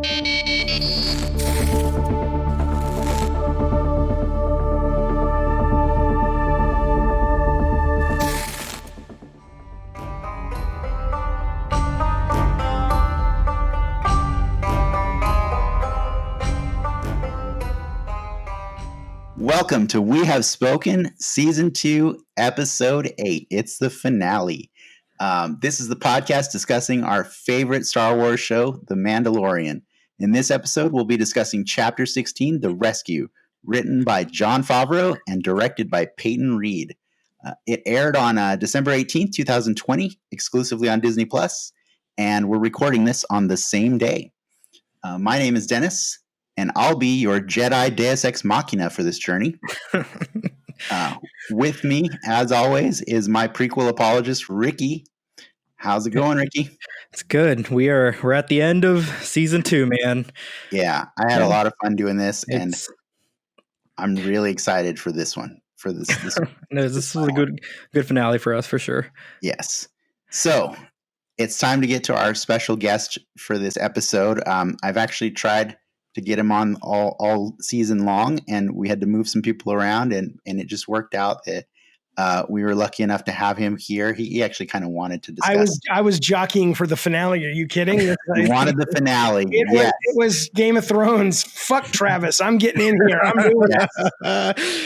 Welcome to We Have Spoken, Season 2, Episode 8. It's the finale. This is the podcast discussing our favorite Star Wars show, The Mandalorian. In this episode, we'll be discussing Chapter 16, The Rescue, written by Jon Favreau and directed by Peyton Reed. It aired on December 18th, 2020, exclusively on Disney+, and we're recording this on the same day. My name is Dennis, and I'll be your Jedi Deus Ex Machina for this journey. With me, as always, is my prequel apologist, Ricky. How's it going, Ricky? It's good. We're at the end of season 2, man. Yeah, I had a lot of fun doing this, and I'm really excited for this one. For this No, this was a good finale for us, for sure. Yes. So it's time to get to our special guest for this episode. I've actually tried to get him on all season long, and we had to move some people around, and it just worked out that we were lucky enough to have him here. He actually kind of wanted to discuss. I was jockeying for the finale. Are you kidding? He wanted the finale. It was Game of Thrones. Fuck Travis. I'm getting in here. I'm doing it.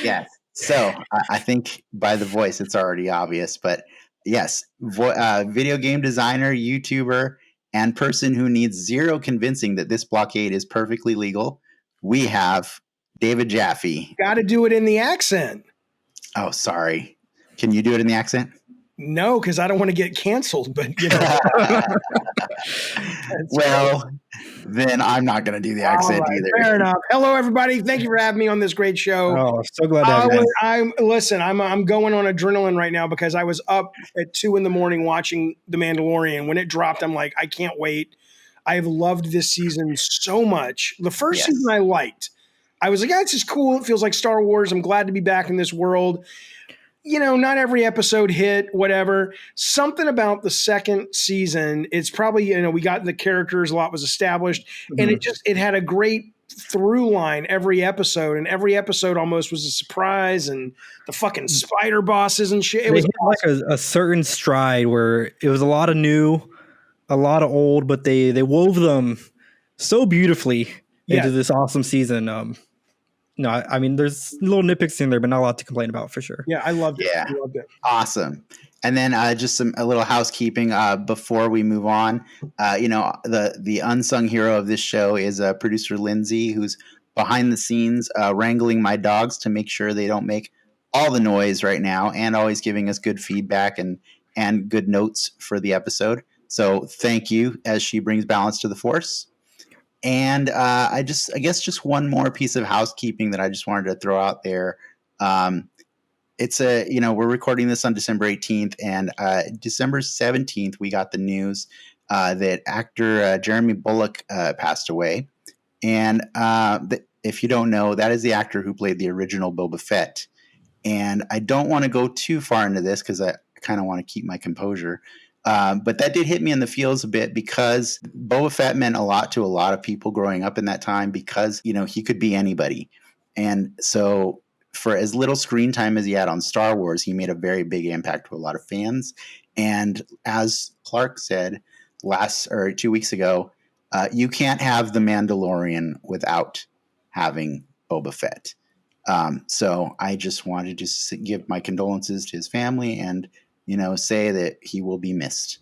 Yes. So I think by the voice, it's already obvious, but yes, video game designer, YouTuber, and person who needs zero convincing that this blockade is perfectly legal, we have David Jaffe. Got to do it in the accent. Oh, sorry. Can you do it in the accent? No, because I don't want to get canceled. But you know. Well, then I'm not going to do the accent either. Fair enough. Hello, everybody. Thank you for having me on this great show. Oh, so glad to have you. I'm going on adrenaline right now because I was up at 2 a.m. watching The Mandalorian. When it dropped, I'm like, I can't wait. I have loved this season so much. The first season I liked. I was like, yeah, it's just cool. It feels like Star Wars. I'm glad to be back in this world. You know, not every episode hit, whatever. Something about the second season, it's probably, we got the characters, a lot was established, and it had a great through line every episode, and every episode almost was a surprise, and the fucking spider bosses and shit. It was like a certain stride where it was a lot of new, a lot of old, but they wove them so beautifully into this awesome season. No, I mean, there's little nitpicks in there, but not a lot to complain about for sure. Yeah, I loved it. Yeah, I loved it. Awesome. And then just a little housekeeping before we move on. The unsung hero of this show is producer Lindsay, who's behind the scenes wrangling my dogs to make sure they don't make all the noise right now, and always giving us good feedback and good notes for the episode. So thank you, as she brings balance to the force. And I guess just one more piece of housekeeping that I just wanted to throw out there. It's we're recording this on December 18th, and December 17th, we got the news that actor Jeremy Bulloch passed away. And if you don't know, that is the actor who played the original Boba Fett. And I don't want to go too far into this because I kind of want to keep my composure. But that did hit me in the feels a bit because Boba Fett meant a lot to a lot of people growing up in that time because, he could be anybody. And so for as little screen time as he had on Star Wars, he made a very big impact to a lot of fans. And as Clark said 2 weeks ago, you can't have The Mandalorian without having Boba Fett. So I just wanted to give my condolences to his family and say that he will be missed.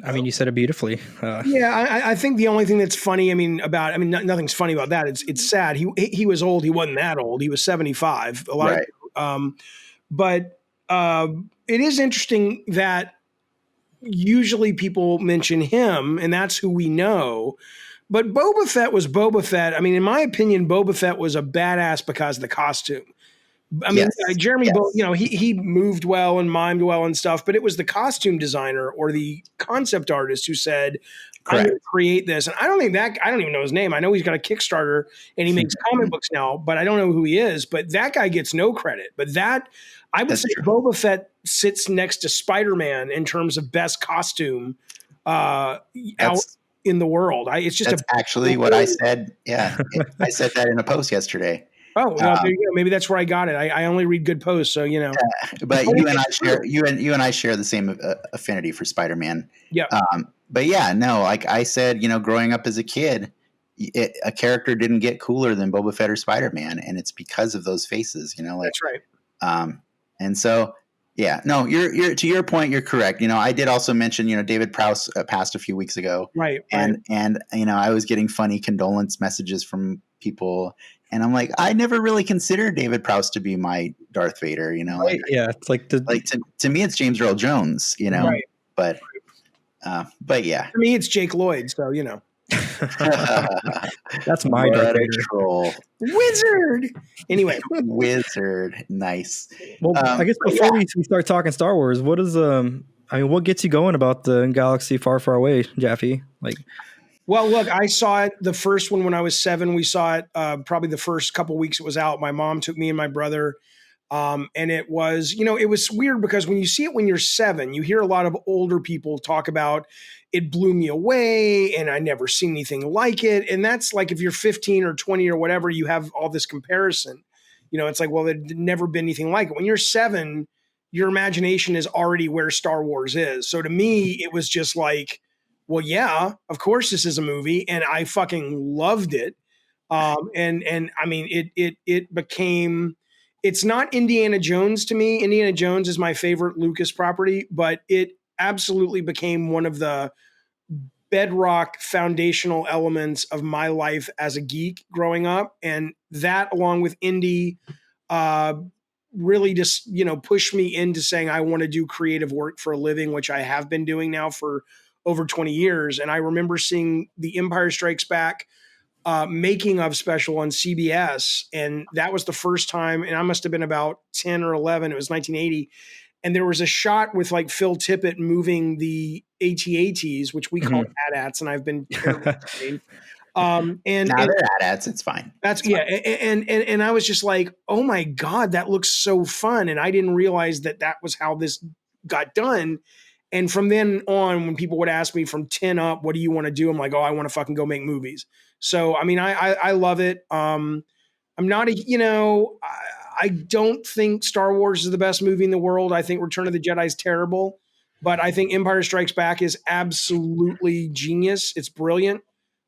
I mean, you said it beautifully. I think the only thing that's funny, nothing's funny about that. It's sad. He was old. He wasn't that old. He was 75. But it is interesting that usually people mention him, and that's who we know. But Boba Fett was Boba Fett. I mean, in my opinion, Boba Fett was a badass because of the costume. Jeremy, he moved well and mimed well and stuff, but it was the costume designer or the concept artist who said, I'm going to create this. And I don't even know his name. I know he's got a Kickstarter and he makes comic books now, but I don't know who he is. But that guy gets no credit. But I would say Boba Fett sits next to Spider-Man in terms of best costume. in the world. It's just That's actually what I said. Yeah, I said that in a post yesterday. Oh, well, there you go. Maybe that's where I got it. I only read good posts, so But you and I share the same affinity for Spider-Man. Yeah. But yeah, no, like I said, growing up as a kid, a character didn't get cooler than Boba Fett or Spider-Man, and it's because of those faces. That's right. And so. Yeah, no, you're to your point. You're correct. I did also mention, David Prowse passed a few weeks ago, right? And I was getting funny condolence messages from people, and I'm like, I never really considered David Prowse to be my Darth Vader. Right. It's like to me, it's James Earl Jones. Right. But yeah, for me, it's Jake Lloyd. So that's my Darth Vader. Troll. Wizard. Anyway, Wizard. Nice. Well, I guess before we start talking Star Wars, what gets you going about the galaxy far, far away, Jaffe? Well, look, I saw it the first one when I was 7. We saw it probably the first couple weeks it was out. My mom took me and my brother. And it was, it was weird because when you see it when you're 7, you hear a lot of older people talk about it blew me away and I never seen anything like it. And that's like, if you're 15 or 20 or whatever, you have all this comparison. It's like, well, there'd never been anything like it. When you're 7, your imagination is already where Star Wars is. So to me, it was just like, well, yeah, of course this is a movie. And I fucking loved it. And I mean, it became, it's not Indiana Jones to me. Indiana Jones is my favorite Lucas property, but it absolutely became one of the bedrock foundational elements of my life as a geek growing up. And that, along with Indy, really just, pushed me into saying I want to do creative work for a living, which I have been doing now for over 20 years. And I remember seeing The Empire Strikes Back making of special on CBS. And that was the first time, and I must have been about 10 or 11. It was 1980. And there was a shot with like Phil Tippett moving the AT-ATs, which we call AT-ATs, and I've been and now they're AT-ATs, it's fine. That's fine. And I was just like, oh my God, that looks so fun. And I didn't realize that was how this got done. And from then on, when people would ask me from 10 up, what do you want to do? I'm like, oh, I want to fucking go make movies. So, I mean, I love it. I'm not I don't think Star Wars is the best movie in the world. I think Return of the Jedi is terrible, but I think Empire Strikes Back is absolutely genius. It's brilliant.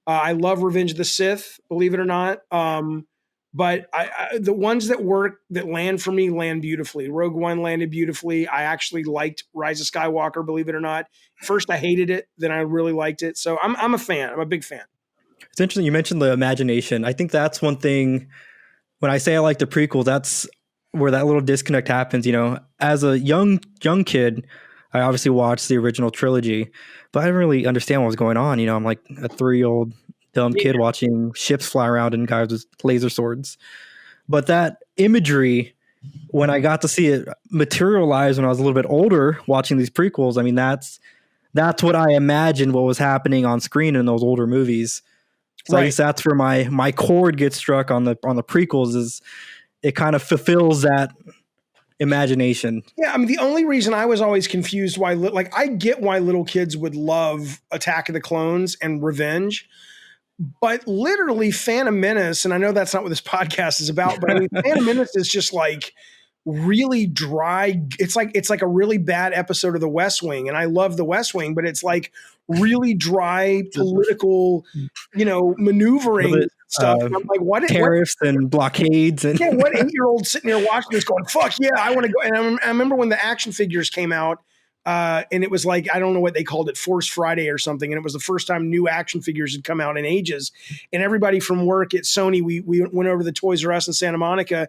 I love Revenge of the Sith, believe it or not. But the ones that work, that land for me, land beautifully. Rogue One landed beautifully. I actually liked Rise of Skywalker, believe it or not. First, I hated it. Then I really liked it. So I'm a fan. I'm a big fan. It's interesting. You mentioned the imagination. I think that's one thing. When I say I like the prequel, that's where that little disconnect happens. As a young kid, I obviously watched the original trilogy, but I didn't really understand what was going on. I'm like a 3-year-old dumb kid watching ships fly around and guys with laser swords. But that imagery, when I got to see it materialize when I was a little bit older, watching these prequels, I mean, that's what I imagined what was happening on screen in those older movies. So I guess that's where my chord gets struck on the prequels, is it kind of fulfills that imagination. Yeah, I mean, the only reason I was always confused why, I get why little kids would love Attack of the Clones and Revenge, but literally Phantom Menace, and I know that's not what this podcast is about, but I mean, Phantom Menace is just like really dry. It's like a really bad episode of The West Wing, and I love The West Wing, but it's like really dry political, maneuvering stuff. And I'm like, what tariffs and blockades and what 8-year-old sitting there watching this going, fuck yeah, I want to go. And I remember when the action figures came out, and it was like, I don't know what they called it, Force Friday or something. And it was the first time new action figures had come out in ages. And everybody from work at Sony, we went over to the Toys R Us in Santa Monica.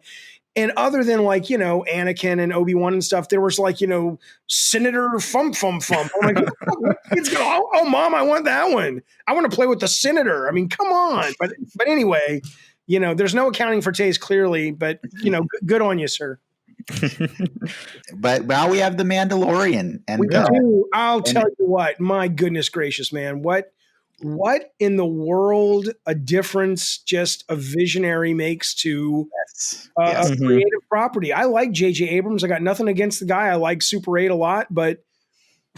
And other than Anakin and Obi-Wan and stuff, there was Senator Fum. I'm like, kids go, oh, Mom, I want that one. I want to play with the Senator. I mean, come on. But anyway, there's no accounting for taste clearly, but good on you, sir. But now we have the Mandalorian, and we do. I'll tell you what, my goodness gracious, man, what in the world a difference just a visionary makes to a creative property. I like J.J. Abrams. I got nothing against the guy. I like Super 8 a lot, but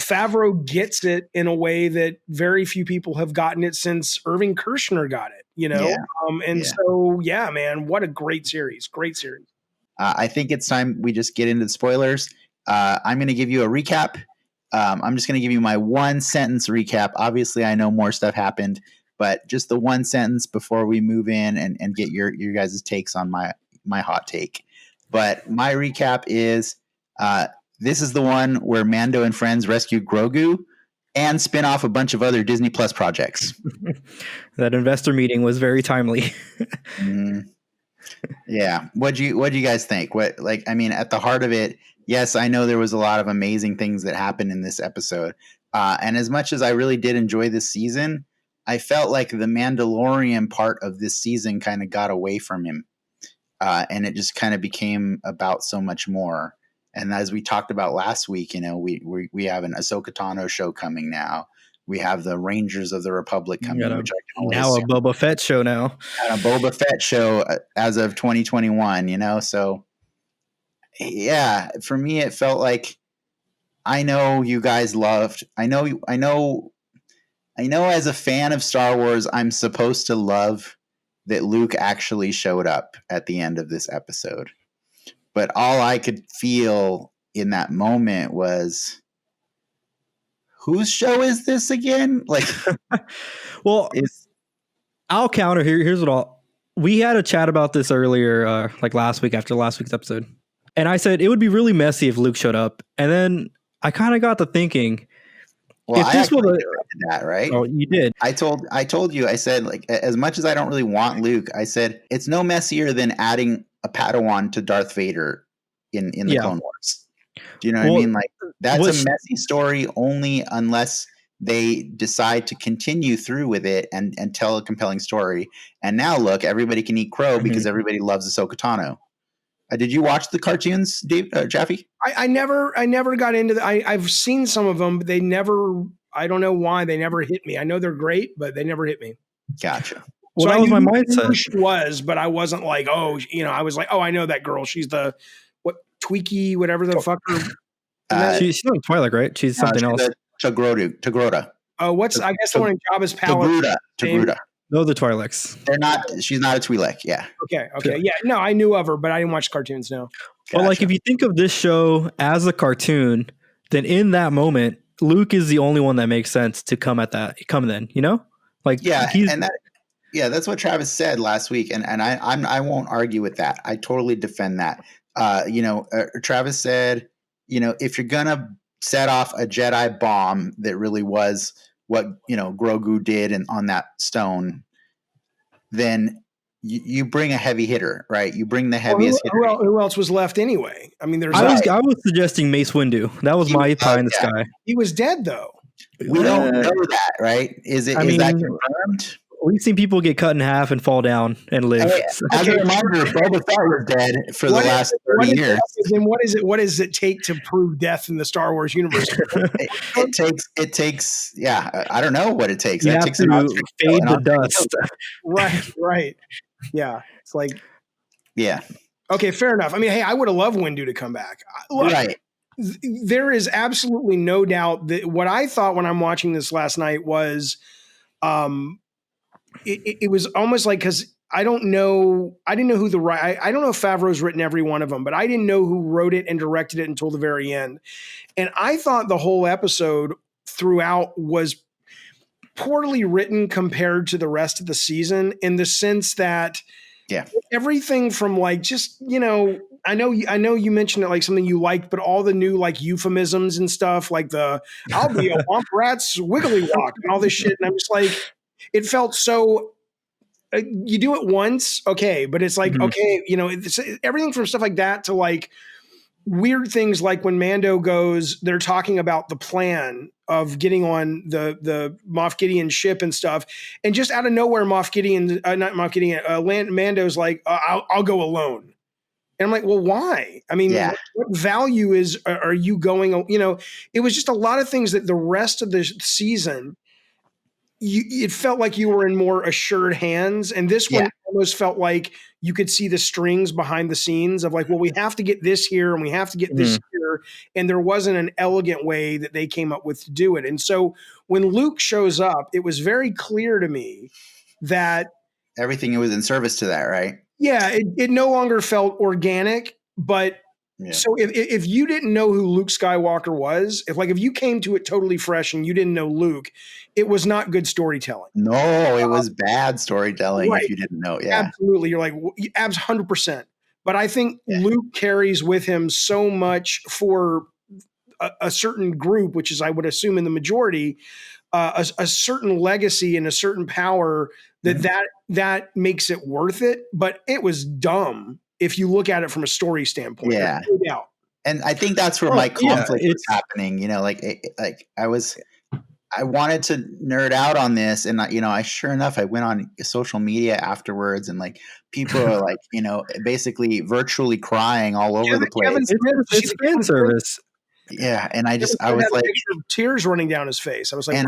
Favreau gets it in a way that very few people have gotten it since Irving Kershner got it, So yeah, man, what a great series. Great series. I think it's time we just get into the spoilers. I'm going to give you a recap. I'm just going to give you my 1 sentence recap. Obviously, I know more stuff happened, but just the 1 sentence before we move in and get your guys' takes on my hot take. But my recap is this is the one where Mando and friends rescue Grogu and spin off a bunch of other Disney Plus projects. That investor meeting was very timely. Yeah. What'd you guys think? At the heart of it, yes, I know there was a lot of amazing things that happened in this episode. And as much as I really did enjoy this season, I felt like the Mandalorian part of this season kind of got away from him. And it just kind of became about so much more. And as we talked about last week, we have an Ahsoka Tano show coming now. We have the Rangers of the Republic coming. A Boba Fett show now. And a Boba Fett show as of 2021, So, yeah, for me, it felt like I know you guys loved. I know as a fan of Star Wars, I'm supposed to love that Luke actually showed up at the end of this episode. But all I could feel in that moment was, whose show is this again? Well, I'll counter here. Here's we had a chat about this earlier, last week after last week's episode. And I said it would be really messy if Luke showed up. And then I kind of got to thinking, well, if this was that, right? Oh, you did. I told you, I said, as much as I don't really want Luke, I said, it's no messier than adding a Padawan to Darth Vader in the Clone Wars. Do you know what I mean? That's a messy story only unless they decide to continue through with it and tell a compelling story. And now look, everybody can eat crow because everybody loves Ahsoka Tano. Did you watch the cartoons, Dave, Jaffe? I never got into I've seen some of them, but they never, I don't know why they never hit me. I know they're great, but they never hit me. Gotcha. Well, so that was my mindset. She was, but I wasn't like, I was like, I know that girl. She's the Tweaky, whatever the fuck. She's not Twilight, right? She's something else. Tagrota. Oh, I guess the one in Jabba's palace. Tagruta. No, the Twi'leks. They're not. She's not a Twi'lek. Yeah. Okay. Yeah. No, I knew of her, but I didn't watch cartoons. No. Gotcha. Well, if you think of this show as a cartoon, then in that moment, Luke is the only one that makes sense to come then. That's what Travis said last week, and I won't argue with that. I totally defend that. Travis said, if you're gonna set off a Jedi bomb that really was what Grogu did on that stone, then you bring a heavy hitter, right? You bring the heaviest hitter. Who else was left anyway? I mean, I was suggesting Mace Windu. That was my pie in the sky. He was dead though. We don't know that, right? Is that confirmed? We've seen people get cut in half and fall down and live. As a reminder, Boba Fett was dead for the last 30 years. Then what does it take to prove death in the Star Wars universe? it takes. Yeah, I don't know what it takes. You have to fade the dust. Right. Yeah, it's like. Yeah. Okay, fair enough. I mean, hey, I would have loved Windu to come back. Look, right. There is absolutely no doubt that what I thought when I'm watching this last night was, it was almost like, because I didn't know who I don't know if Favreau's written every one of them, but I didn't know who wrote it and directed it until the very end. And I thought the whole episode throughout was poorly written compared to the rest of the season, in the sense that everything from I know you mentioned it like something you liked, but all the new euphemisms and stuff, like I'll be a womp rat's wiggly walk and all this shit. And I'm just like, it felt so, you do it once. Okay. But it's like, okay, it's everything from stuff like that to weird things like when Mando goes, they're talking about the plan of getting on the Moff Gideon ship and stuff. And just out of nowhere, Mando's like, I'll go alone. And I'm like, well, why? I mean, what value are you going, it was just a lot of things that the rest of the season, it felt like you were in more assured hands. And this one almost felt like you could see the strings behind the scenes of we have to get this here and we have to get this here. character, and there wasn't an elegant way that they came up with to do it. And so when Luke shows up, it was very clear to me that everything was in service to that, right? Yeah, it no longer felt organic, but so if you didn't know who Luke Skywalker was, if you came to it totally fresh and you didn't know Luke, it was not good storytelling. No, it was bad storytelling right. if you didn't know. Yeah, absolutely. You're like, abs 100%. But I think Luke carries with him so much for a certain group, which is, I would assume, in the majority, a certain legacy and a certain power that makes it worth it. But it was dumb if you look at it from a story standpoint. Yeah. No doubt. And I think that's where my conflict was happening. You know, I wanted to nerd out on this, and I sure enough, I went on social media afterwards, and like people are like, basically virtually crying all over the place. It's fan service. Yeah, and I was like, tears running down his face. I was like,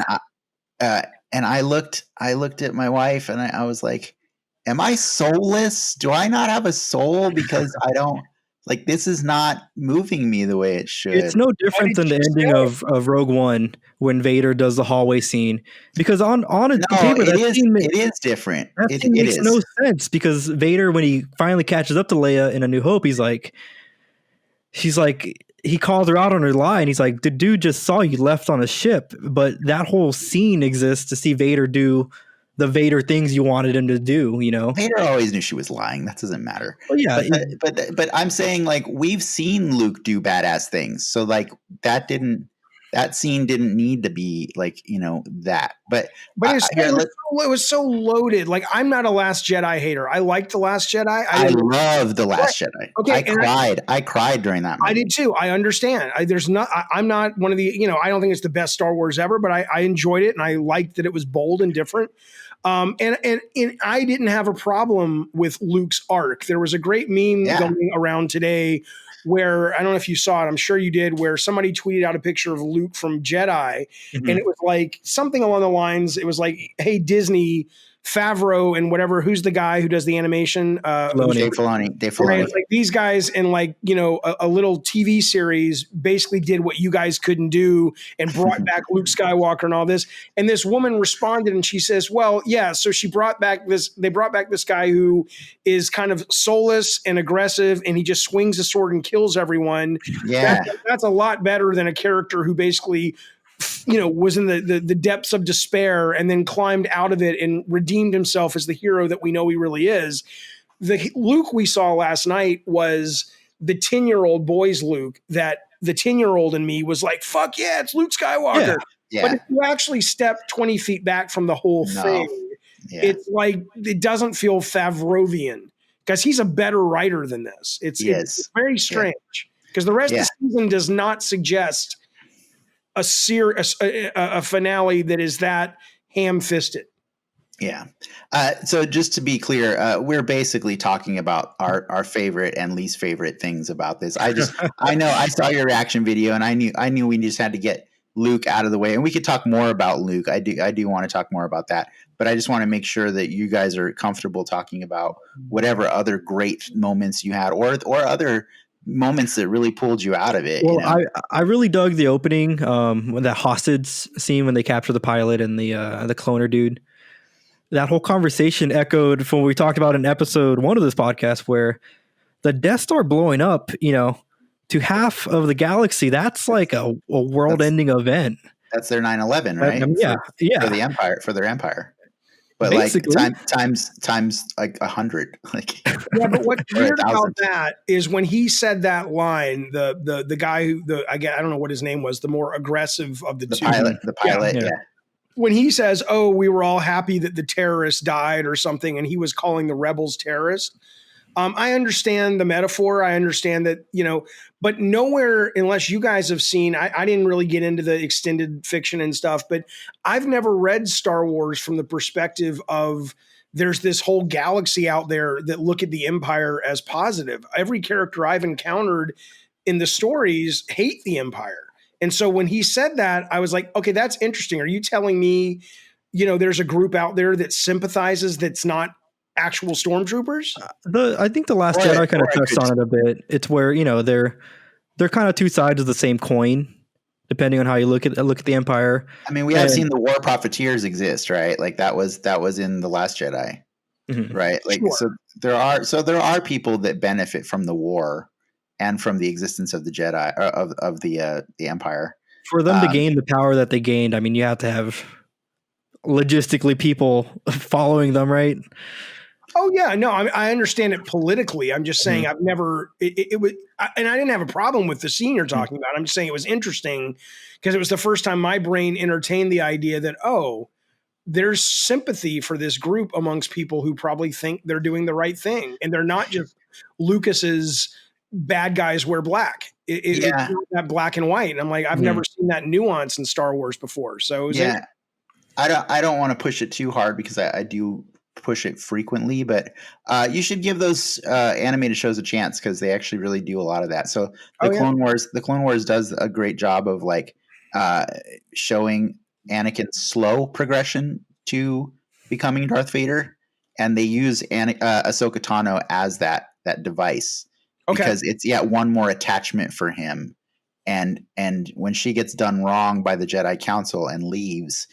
and I looked at my wife, and I was like, am I soulless? Do I not have a soul? Because I don't. Like, this is not moving me the way it should. It's no different than the ending of Rogue One when Vader does the hallway scene. Because on paper, it is different. That scene makes no sense, because Vader, when he finally catches up to Leia in A New Hope, he's like, he called her out on her lie, and he's like, the dude just saw you left on a ship. But that whole scene exists to see Vader do the Vader things you wanted him to do, Vader always knew she was lying. That doesn't matter. Well, yeah, but I'm saying, like, we've seen Luke do badass things, so like that scene didn't need to be like that. But it was so loaded. Like, I'm not a Last Jedi hater. I liked The Last Jedi. I love The Last Jedi. Okay, I cried during that movie. I did too. I understand. I'm not one of the I don't think it's the best Star Wars ever, but I enjoyed it, and I liked that it was bold and different. And I didn't have a problem with Luke's arc. There was a great meme going around today where, I don't know if you saw it, I'm sure you did, where somebody tweeted out a picture of Luke from Jedi, and it was like something along the lines, it was like, hey, Disney, Favreau and whatever, who's the guy who does the animation? Dave Filoni. Right? It's like these guys in a little TV series basically did what you guys couldn't do and brought back Luke Skywalker and all this. And this woman responded, and she says, well, yeah, so they brought back this guy who is kind of soulless and aggressive, and he just swings a sword and kills everyone. Yeah. That's a lot better than a character who basically was in the depths of despair and then climbed out of it and redeemed himself as the hero that we know he really is. The Luke we saw last night was the 10-year-old boy's Luke, that the 10-year-old in me was like, fuck yeah, it's Luke Skywalker. Yeah. But if you actually step 20 feet back from the whole thing, it's like, it doesn't feel Favrovian, because he's a better writer than this. It's very strange, because the rest of the season does not suggest a finale that is that ham-fisted. Yeah. So just to be clear, we're basically talking about our favorite and least favorite things about this. I know I saw your reaction video, and I knew we just had to get Luke out of the way, and we could talk more about Luke. I do want to talk more about that, but I just want to make sure that you guys are comfortable talking about whatever other great moments you had, or other moments that really pulled you out of it. Well, I really dug the opening, when that hostage scene when they capture the pilot and the cloner dude. That whole conversation echoed from what we talked about in episode 1 of this podcast, where the Death Star blowing up, to half of the galaxy. That's like a world-ending event. That's their 9/11, right? For the Empire, for their Empire. But basically, like times like 100. Like, yeah, but what's weird about that is when he said that line, the guy who I don't know what his name was, the more aggressive of the two. The pilot, yeah. When he says, "Oh, we were all happy that the terrorists died" or something, and he was calling the rebels terrorists. I understand the metaphor. I understand that, but nowhere, unless you guys have seen, I didn't really get into the extended fiction and stuff, but I've never read Star Wars from the perspective of there's this whole galaxy out there that look at the Empire as positive. Every character I've encountered in the stories hate the Empire. And so when he said that, I was like, okay, that's interesting. Are you telling me, there's a group out there that sympathizes that's not actual stormtroopers? I think the Last Jedi kind of touched on it a bit. It's where they're kind of two sides of the same coin, depending on how you look at the Empire. I mean, we have seen the War Profiteers exist, right? Like that was in The Last Jedi, right? Like Sure. there are people that benefit from the war and from the existence of the Jedi of the Empire. For them to gain the power that they gained, I mean, you have to have logistically people following them, right? Oh yeah, no, I understand it politically. I'm just saying I've never it was, and I didn't have a problem with the scene you're talking about. I'm just saying it was interesting because it was the first time my brain entertained the idea that there's sympathy for this group amongst people who probably think they're doing the right thing, and they're not just Lucas's bad guys wear black. It's not that black and white. And I'm like, I've never seen that nuance in Star Wars before. So I don't want to push it too hard because I do push it frequently, but you should give those animated shows a chance because they actually really do a lot of that. So the Clone Wars does a great job of like showing Anakin's slow progression to becoming Darth Vader, and they use Ahsoka Tano as that device because it's one more attachment for him, and when she gets done wrong by the Jedi Council and leaves,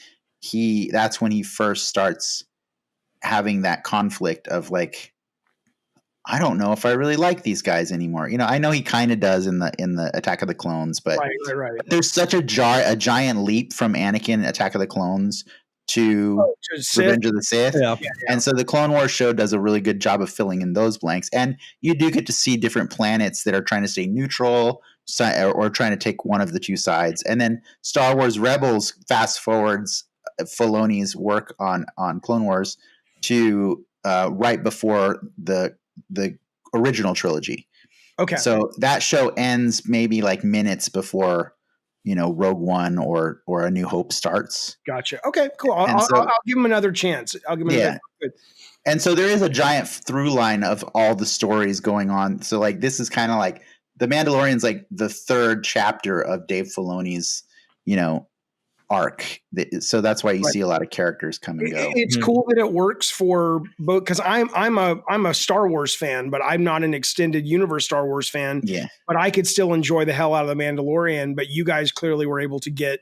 that's when he first starts having that conflict of like, I don't know if I really like these guys anymore. You know, I know he kind of does in the Attack of the Clones, but, but there's such a giant leap from Anakin Attack of the Clones to Revenge of the Sith. And so the Clone Wars show does a really good job of filling in those blanks. And you do get to see different planets that are trying to stay neutral or trying to take one of the two sides. And then Star Wars Rebels fast forwards Filoni's work on Clone Wars to right before the original trilogy. So that show ends maybe like minutes before, Rogue One or A New Hope starts. Gotcha. Okay, cool. I'll give him another chance. I'll give him another chance. And so there is a giant through line of all the stories going on. So like this is kind of like The Mandalorian's like the third chapter of Dave Filoni's, arc. So that's why you see a lot of characters come and go. It's cool that it works for both, because I'm a Star Wars fan, but I'm not an extended universe Star Wars fan. Yeah. But I could still enjoy the hell out of The Mandalorian. But you guys clearly were able to get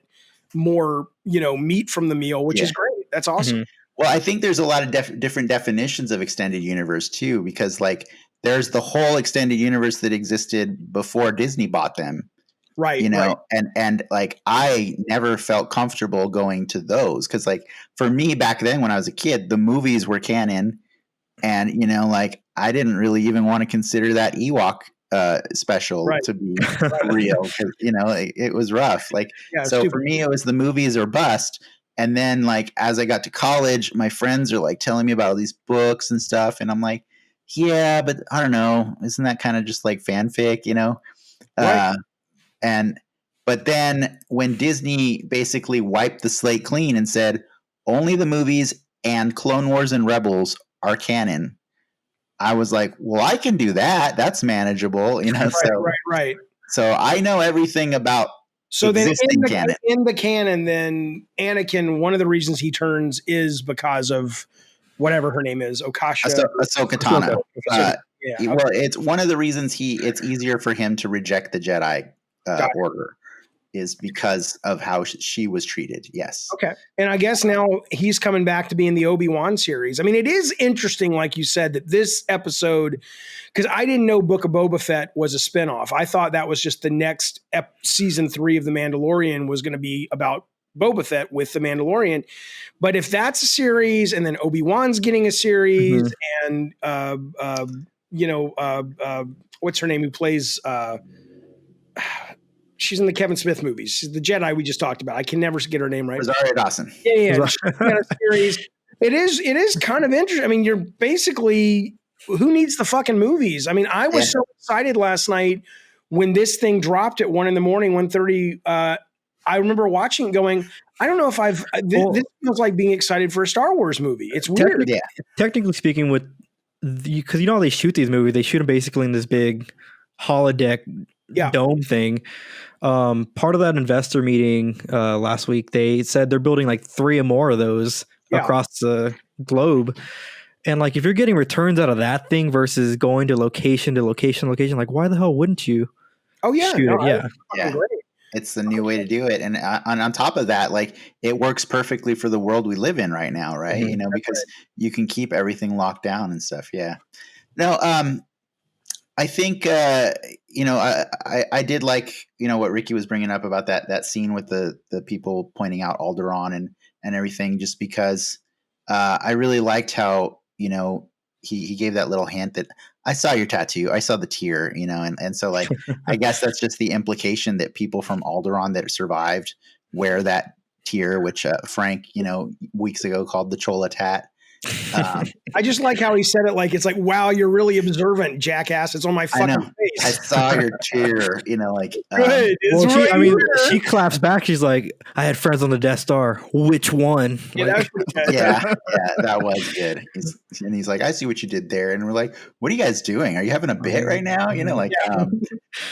more, meat from the meal, which is great. That's awesome. Well, I think there's a lot of different definitions of extended universe too, because like there's the whole extended universe that existed before Disney bought them. Right. And like I never felt comfortable going to those because like for me back then when I was a kid, the movies were canon, and like I didn't really even want to consider that Ewok special to be real because it was rough. Like so for me it was the movies or bust. And then like as I got to college, my friends are like telling me about all these books and stuff, and I'm like, yeah, but I don't know, isn't that kind of just like fanfic, But then when Disney basically wiped the slate clean and said only the movies and Clone Wars and Rebels are canon, I was like, well, I can do that. That's manageable, Right. So I know everything about existing canon. In the canon, then Anakin, one of the reasons he turns is because of whatever her name is, Ahsoka Tano. Well, it's one of the reasons it's easier for him to reject the Jedi order is because of how she was treated. Yes. Okay. And I guess now he's coming back to be in the Obi-Wan series. I mean, it is interesting, like you said, that this episode, because I didn't know Book of Boba Fett was a spinoff. I thought that was just the next season 3 of The Mandalorian was going to be about Boba Fett with The Mandalorian. But if that's a series and then Obi-Wan's getting a series and, what's her name who plays, she's in the Kevin Smith movies. She's the Jedi we just talked about. I can never get her name right. Rosario Dawson. Yeah. She's got a series. It is kind of interesting. I mean, you're basically, who needs the fucking movies? I mean, I was so excited last night when this thing dropped at 1 a.m, 1:30. I remember watching it going, I don't know if this feels like being excited for a Star Wars movie. It's weird. Technically speaking, because how they shoot these movies, they shoot them basically in this big holodeck dome thing. Part of that investor meeting last week, they said they're building like 3 or more of those across the globe. And like, if you're getting returns out of that thing versus going to location, like, why the hell wouldn't you? Oh yeah, shoot no, it. Yeah. Yeah. great. It's the new way to do it. And on top of that, like it works perfectly for the world we live in right now, right? Mhm. You know, because you can keep everything locked down and stuff. Yeah. No, I think you know I did like you know what Ricky was bringing up about that scene with the people pointing out Alderaan and everything, just because I really liked how you know he gave that little hint that I saw your tattoo, I saw the tear, you know, and so like I guess that's just the implication that people from Alderaan that survived wear that tear, which Frank you know weeks ago called the Chola tat. I just like how he said it. Like it's like, wow, you're really observant, jackass. It's on my I know. fucking I face. saw your tear, you know, like Good. It's Well, right here. she claps back. She's like, "I had friends on the Death Star. Which one?" Yeah, Like, that was pretty good. yeah, that was good. He's like, I see what you did there, and we're like, what are you guys doing? Are you having a bit right now? You know, like,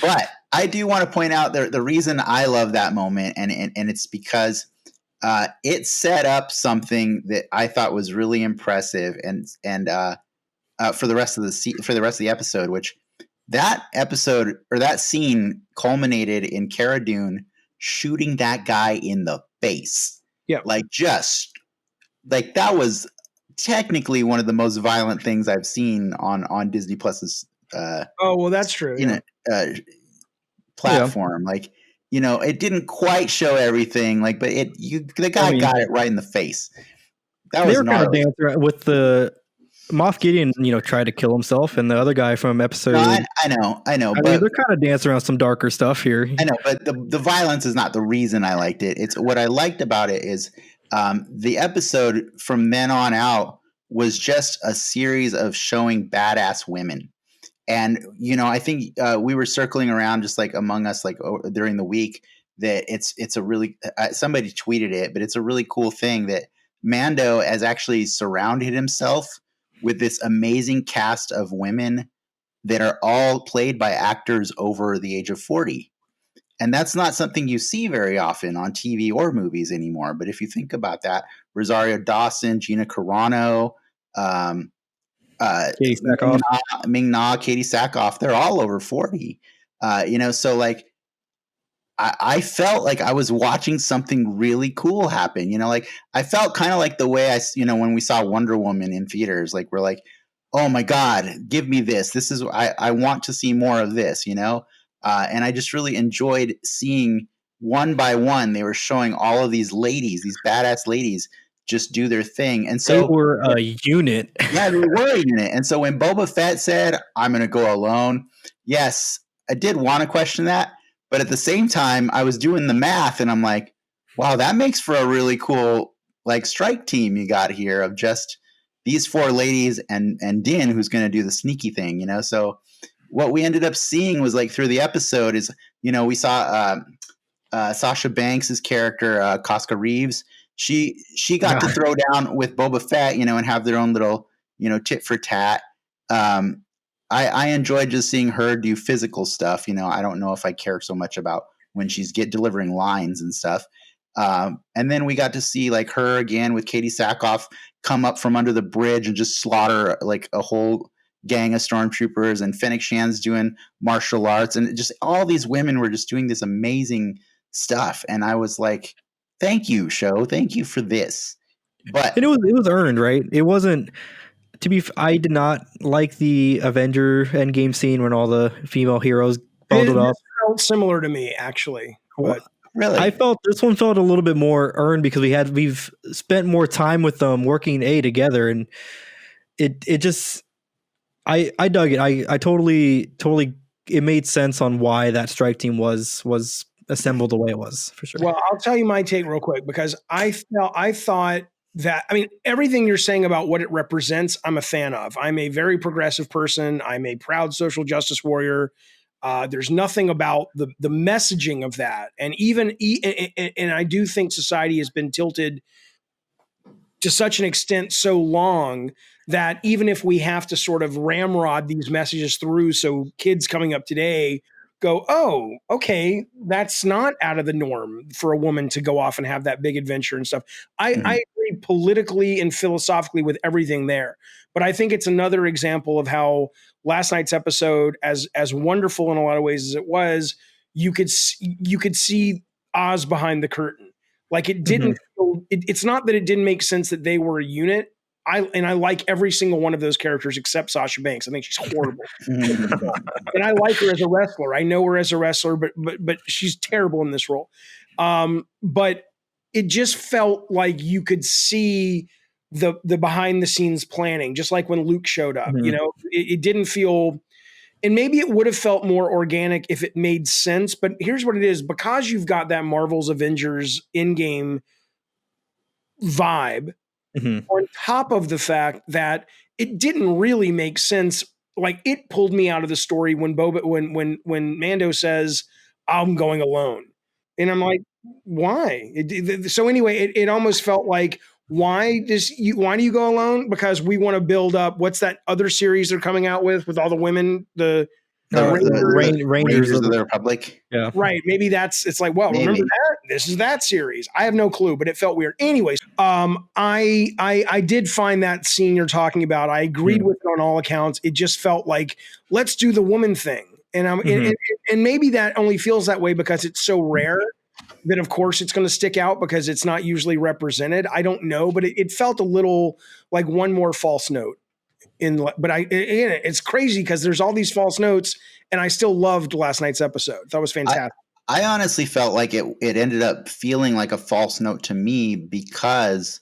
but I do want to point out the reason I love that moment, and it's because it set up something that I thought was really impressive, and for the rest of the episode, which that episode or that scene culminated in Cara Dune shooting that guy in the face. Yeah. Like just like that was technically one of the most violent things I've seen on Disney Plus's Oh well, that's true. you know platform. Like you know, it didn't quite show everything, like, but the guy got it right in the face. That was they were kind of gnarly. dancing with the Moff Gideon, you know, tried to kill himself, and the other guy from episode. No, I know, I but mean, they're kind of dancing around some darker stuff here. I know, but the violence is not the reason I liked it. It's what I liked about it is the episode from then on out was just a series of showing badass women. And, you know, I think we were circling around just like among us, like during the week that it's a really, somebody tweeted it, but it's a really cool thing that Mando has actually surrounded himself with this amazing cast of women that are all played by actors over the age of 40. And that's not something you see very often on TV or movies anymore. But if you think about that, Rosario Dawson, Gina Carano, Katie Sackhoff. Ming Na, Katie Sackhoff, they're all over 40. You know, so like I felt like I was watching something really cool happen. You know, like I felt kind of like the way you know, when we saw Wonder Woman in theaters, like we're like, oh my God, give me this. This is, I want to see more of this, you know? And I just really enjoyed seeing one by one, they were showing all of these ladies, these badass ladies just do their thing. And so they were a unit. Yeah, they were a unit. And so when Boba Fett said, I'm going to go alone, yes, I did want to question that. But at the same time, I was doing the math and I'm like, wow, that makes for a really cool like strike team you got here of just these four ladies and Din, who's going to do the sneaky thing, you know? So what we ended up seeing was like through the episode is, you know, we saw Sasha Banks's character, Casca Reeves. She got to throw down with Boba Fett, you know, and have their own little, you know, tit for tat. I enjoyed just seeing her do physical stuff. You know, I don't know if I care so much about when she's delivering lines and stuff. And then we got to see like her again with Katie Sackhoff come up from under the bridge and just slaughter like a whole gang of stormtroopers, and Fennec Shan's doing martial arts, and just all these women were just doing this amazing stuff. And I was like, thank you, show. Thank you for this. But and it was earned, right? It wasn't I did not like the Avenger Endgame scene when all the female heroes bundled up. Felt similar to me, actually. But really, I felt this one felt a little bit more earned because we've spent more time with them working together, and it just I dug it. I totally it made sense on why that strike team was assembled the way it was, for sure. Well, I'll tell you my take real quick, because I thought that, I mean, everything you're saying about what it represents, I'm a fan of. I'm a very progressive person. I'm a proud social justice warrior. There's nothing about the messaging of that. And and I do think society has been tilted to such an extent so long that even if we have to sort of ramrod these messages through, so kids coming up today go, oh, okay, that's not out of the norm for a woman to go off and have that big adventure and stuff. I agree politically and philosophically with everything there. But I think it's another example of how last night's episode, as wonderful in a lot of ways as it was, you could see Oz behind the curtain. Like it didn't. It's not that it didn't make sense that they were a unit. I like every single one of those characters except Sasha Banks. I think she's horrible, and I like her as a wrestler. I know her as a wrestler, but she's terrible in this role. But it just felt like you could see the behind the scenes planning, just like when Luke showed up. You know, it didn't feel. And maybe it would have felt more organic if it made sense. But here's what it is: because you've got that Marvel's Avengers in-game vibe, on top of the fact that it didn't really make sense. Like it pulled me out of the story when when Mando says, "I'm going alone," and I'm like, "Why?" So anyway, it almost felt like, why do you go alone? Because we want to build up. What's that other series they're coming out with all the women? The Rangers of the Republic. Yeah. Right. Maybe it's like, well, Maybe. remember that? This is that series. I have no clue, but it felt weird. Anyways, I did find that scene you're talking about. I agreed with it on all accounts. It just felt like, let's do the woman thing. And and maybe that only feels that way because it's so rare that of course it's going to stick out because it's not usually represented. I don't know, but it felt a little like one more false note. It's crazy because there's all these false notes, and I still loved last night's episode. That was fantastic. I honestly felt like it ended up feeling like a false note to me because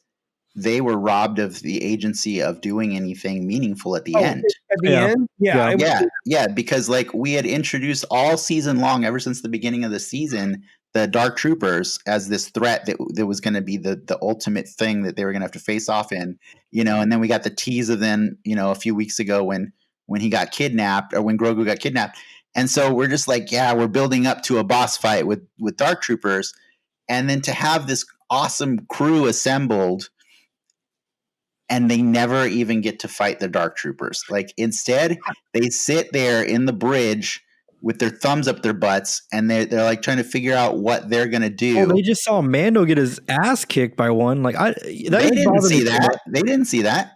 they were robbed of the agency of doing anything meaningful at the end. At the end? Yeah. Because like we had introduced all season long, ever since the beginning of the season, the Dark Troopers as this threat that was going to be the ultimate thing that they were going to have to face off in, you know, and then we got the tease of then, you know, a few weeks ago when he got kidnapped or when Grogu got kidnapped. And so we're just like, yeah, we're building up to a boss fight with Dark Troopers. And then to have this awesome crew assembled and they never even get to fight the Dark Troopers. Like instead they sit there in the bridge with their thumbs up their butts, and they're like trying to figure out what they're gonna do. Oh, they just saw Mando get his ass kicked by one. Like they didn't see that. They didn't see that.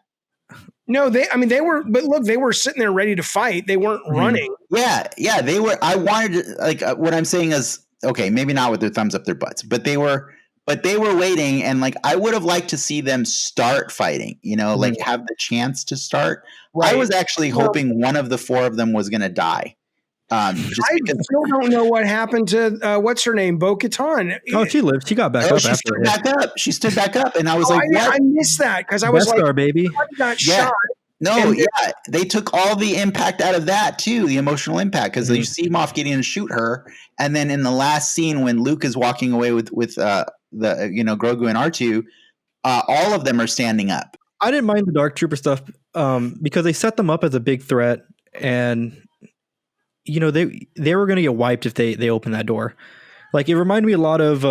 No, they were, but look, they were sitting there ready to fight. They weren't running. Yeah, they were. I wanted to, like, what I'm saying is, okay, maybe not with their thumbs up their butts, but they were waiting, and like I would have liked to see them start fighting. You know, like have the chance to start. Right. I was actually hoping one of the four of them was gonna die. I still don't know what happened to what's her name, Bo-Katan. Oh, she lived. She got back up. She stood back up, and I was like, "What?" I missed that because I was like, "Star baby." Got shot. No, they took all the impact out of that too, the emotional impact, because you see Moff Gideon shoot her, and then in the last scene when Luke is walking away with the Grogu and R2, all of them are standing up. I didn't mind the Dark Trooper stuff because they set them up as a big threat, and you know, they were going to get wiped if they opened that door. Like it reminded me a lot of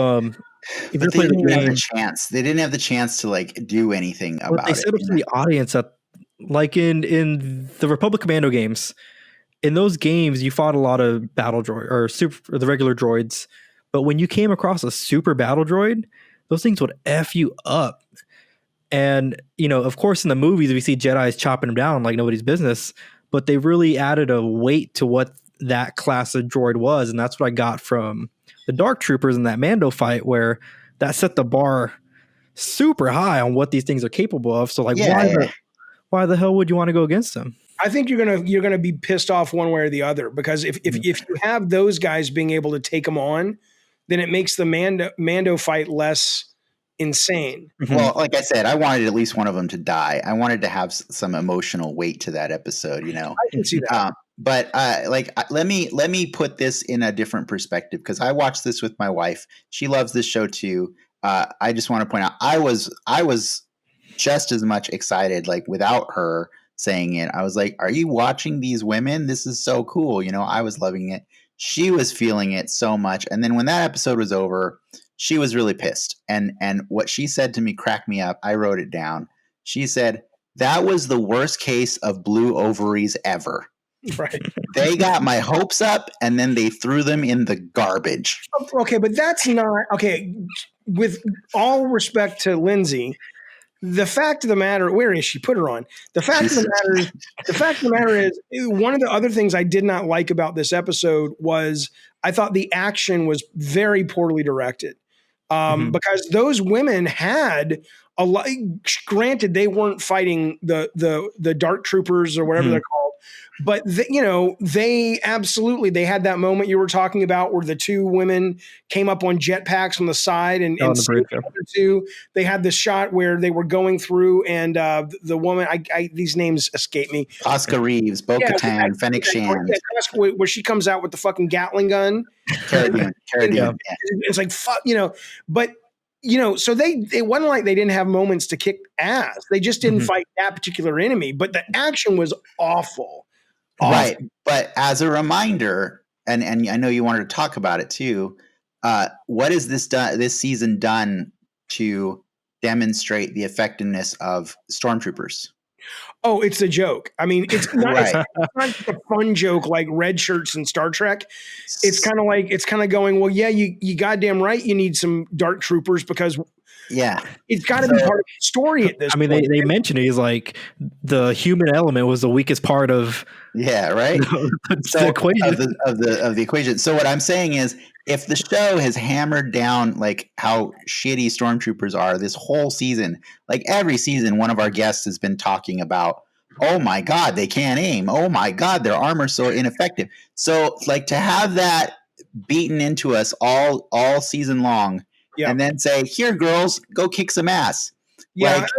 if they didn't have the chance. They didn't have the chance to like do anything about it. They set up to the audience that, like in the Republic Commando games, in those games you fought a lot of battle droid or the regular droids, but when you came across a super battle droid, those things would F you up. And you know, of course, in the movies we see Jedis chopping them down like nobody's business, but they really added a weight to what that class of droid was, and that's what I got from the Dark Troopers in that Mando fight, where that set the bar super high on what these things are capable of. So, like, why the hell would you want to go against them? I think you're gonna be pissed off one way or the other, because if you have those guys being able to take them on, then it makes the Mando fight less insane. Well, like I said, I wanted at least one of them to die. I wanted to have some emotional weight to that episode, you know. I can see that. But let me put this in a different perspective, because I watched this with my wife. She loves this show too. I just want to point out I was just as much excited, like without her saying it. I was like, "Are you watching these women? This is so cool." You know, I was loving it. She was feeling it so much. And then when that episode was over, she was really pissed. And what she said to me cracked me up. I wrote it down. She said, "That was the worst case of blue ovaries ever." Right. They got my hopes up and then they threw them in the garbage. Okay, but that's not okay. With all respect to Lindsay, the fact of the matter, where is she? Put her on. The fact of the matter is, one of the other things I did not like about this episode was I thought the action was very poorly directed. Because those women had a lot. Granted, they weren't fighting the dark troopers or whatever they're called, but they absolutely, they had that moment you were talking about where the two women came up on jetpacks on the side and saved the other two. They had this shot where they were going through, and the woman, these names escape me. Oscar Reeves, bo-katan, Fennec Shand, where she comes out with the fucking Gatling gun. Cara Dune. It's like fuck, but so it wasn't like they didn't have moments to kick ass. They just didn't fight that particular enemy, but the action was awful. Right. But as a reminder, and I know you wanted to talk about it too, what has this season done to demonstrate the effectiveness of stormtroopers? Oh, it's a joke. I mean, it's not, it's not just a fun joke like red shirts in Star Trek. It's kind of going, well, yeah, you goddamn right. You need some dark troopers because it's got to be part of the story at this point. I mean, they mentioned it. He's like, the human element was the weakest part of the equation of the equation. So what I'm saying is, if the show has hammered down like how shitty stormtroopers are this whole season, like every season, one of our guests has been talking about, oh my God, they can't aim. Oh my God, their armor's so ineffective. So like to have that beaten into us all season long, and then say, here, girls, go kick some ass. Yeah, like,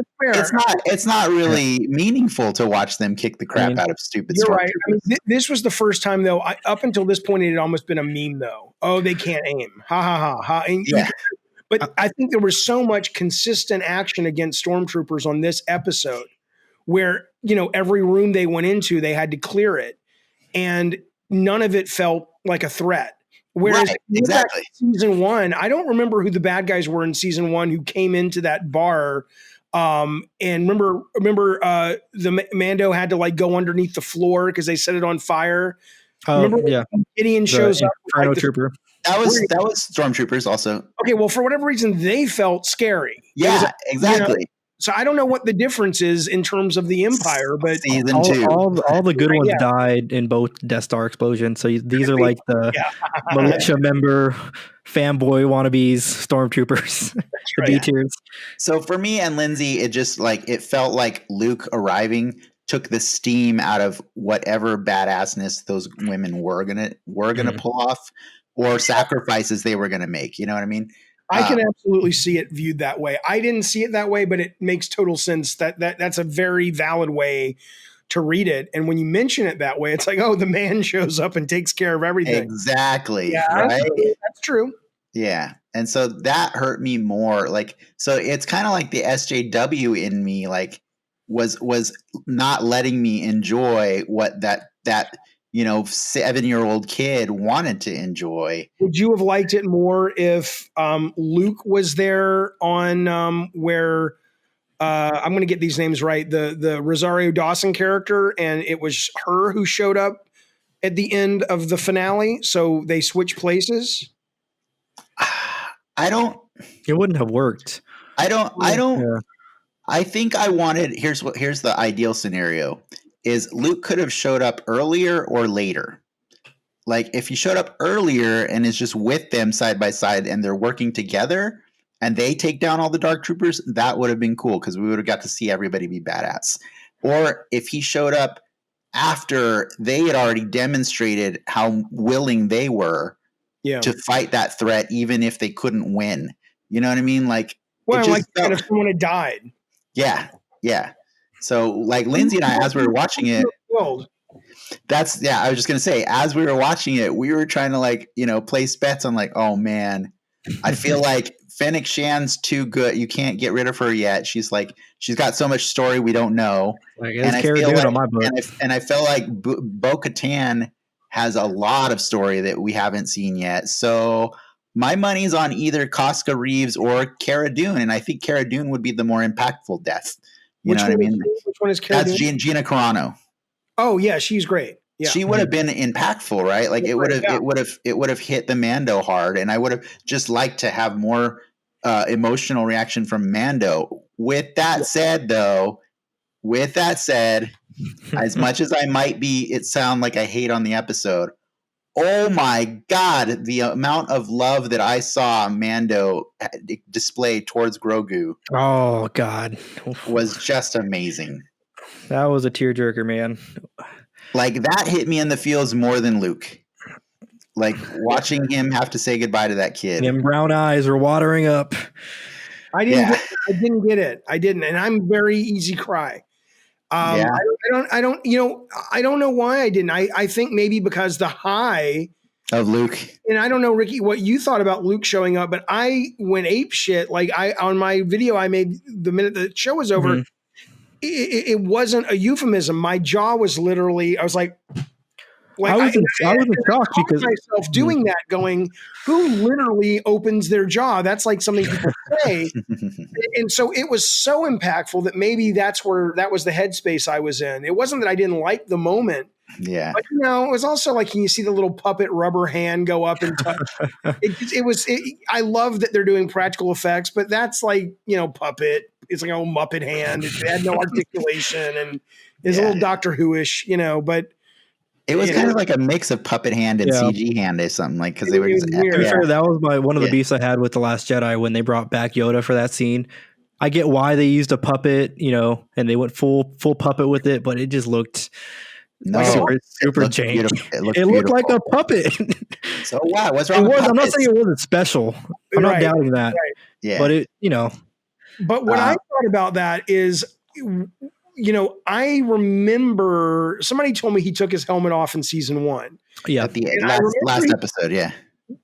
it's not really meaningful to watch them kick the crap out of stupid You're stormtroopers. right. I mean, this was the first time, though. Up until this point, it had almost been a meme, though. Oh, they can't aim. Ha, ha, ha, ha. And but I think there was so much consistent action against stormtroopers on this episode where, every room they went into, they had to clear it. And none of it felt like a threat. Whereas season one, I don't remember who the bad guys were in season one who came into that bar. And remember the Mando had to like go underneath the floor because they set it on fire. Remember Gideon shows up. Trooper. That was stormtroopers also. Okay, well, for whatever reason, they felt scary. Yeah, exactly. So I don't know what the difference is in terms of the Empire, but season two, all the good ones died in both Death Star explosions. So these are like the militia member, fanboy wannabes, stormtroopers, the B tiers. So for me and Lindsay, it just it felt like Luke arriving took the steam out of whatever badassness those women were gonna pull off, or sacrifices they were gonna make. You know what I mean? I can absolutely see it viewed that way. I didn't see it that way, but it makes total sense that's a very valid way to read it. And when you mention it that way, it's like, oh, the man shows up and takes care of everything. Exactly. Yeah, right? That's true. Yeah. And so that hurt me more. So it's kind of like the SJW in me, was not letting me enjoy what that 7-year-old kid wanted to enjoy. Would you have liked it more if Luke was there on where I'm going to get these names right, the Rosario Dawson character, and it was her who showed up at the end of the finale, so they switched places? It wouldn't have worked. I think I wanted, here's the ideal scenario. Is Luke could have showed up earlier or later. Like if he showed up earlier and is just with them side by side and they're working together and they take down all the dark troopers, that would have been cool because we would have got to see everybody be badass. Or if he showed up after they had already demonstrated how willing they were to fight that threat, even if they couldn't win. You know what I mean? Like, if someone had died. Yeah. Yeah. So like Lindsay and I, as we were watching it, I was just going to say, as we were watching it, we were trying to place bets on oh man, I feel like Fennec Shand's too good. You can't get rid of her yet. She's got so much story we don't know. And I feel like bo-katan has a lot of story that we haven't seen yet. So my money's on either Casca Reeves or Cara Dune. And I think Cara Dune would be the more impactful death. You know what I mean? Which one is Cara Dune? That's Gina Carano. Oh yeah, she's great. Yeah. She would have been impactful, right? It would have hit the Mando hard, and I would have just liked to have more emotional reaction from Mando. With that said, as much as I might it sound like I hate on the episode, oh my God, the amount of love that I saw Mando display towards Grogu Oh God, was just amazing. That was a tearjerker, man. Like, that hit me in the feels more than Luke. Like, watching him have to say goodbye to that kid. Them brown eyes are watering up. I didn't get it. I didn't. And I'm very easy cry. I don't know why I didn't. I think maybe because the high of Luke. And I don't know, Ricky, what you thought about Luke showing up, but I went ape shit. Like, on my video I made the minute the show was over, it wasn't a euphemism. My jaw was literally, I was like I was in shock because myself doing that, going, who literally opens their jaw? That's like something people say. And so it was so impactful that maybe that was the headspace I was in. It wasn't that I didn't like the moment. Yeah. But, it was also like, you see the little puppet rubber hand go up and touch. I love that they're doing practical effects, but that's like, puppet. It's like an old Muppet hand. It had no articulation and is a little Doctor Who-ish, but it was kind of like a mix of puppet hand and CG hand or something, like, because they were just fair, that was one of the beefs I had with The Last Jedi when they brought back Yoda for that scene. I get why they used a puppet, and they went full puppet with it, but it just looked super janky. It looked like a puppet. So what? What's wrong with puppets? I'm not saying it wasn't special. I'm not doubting that. Right. Yeah. But it, But what I thought about that is, I remember somebody told me he took his helmet off in season 1. Yeah. At the last episode. Yeah.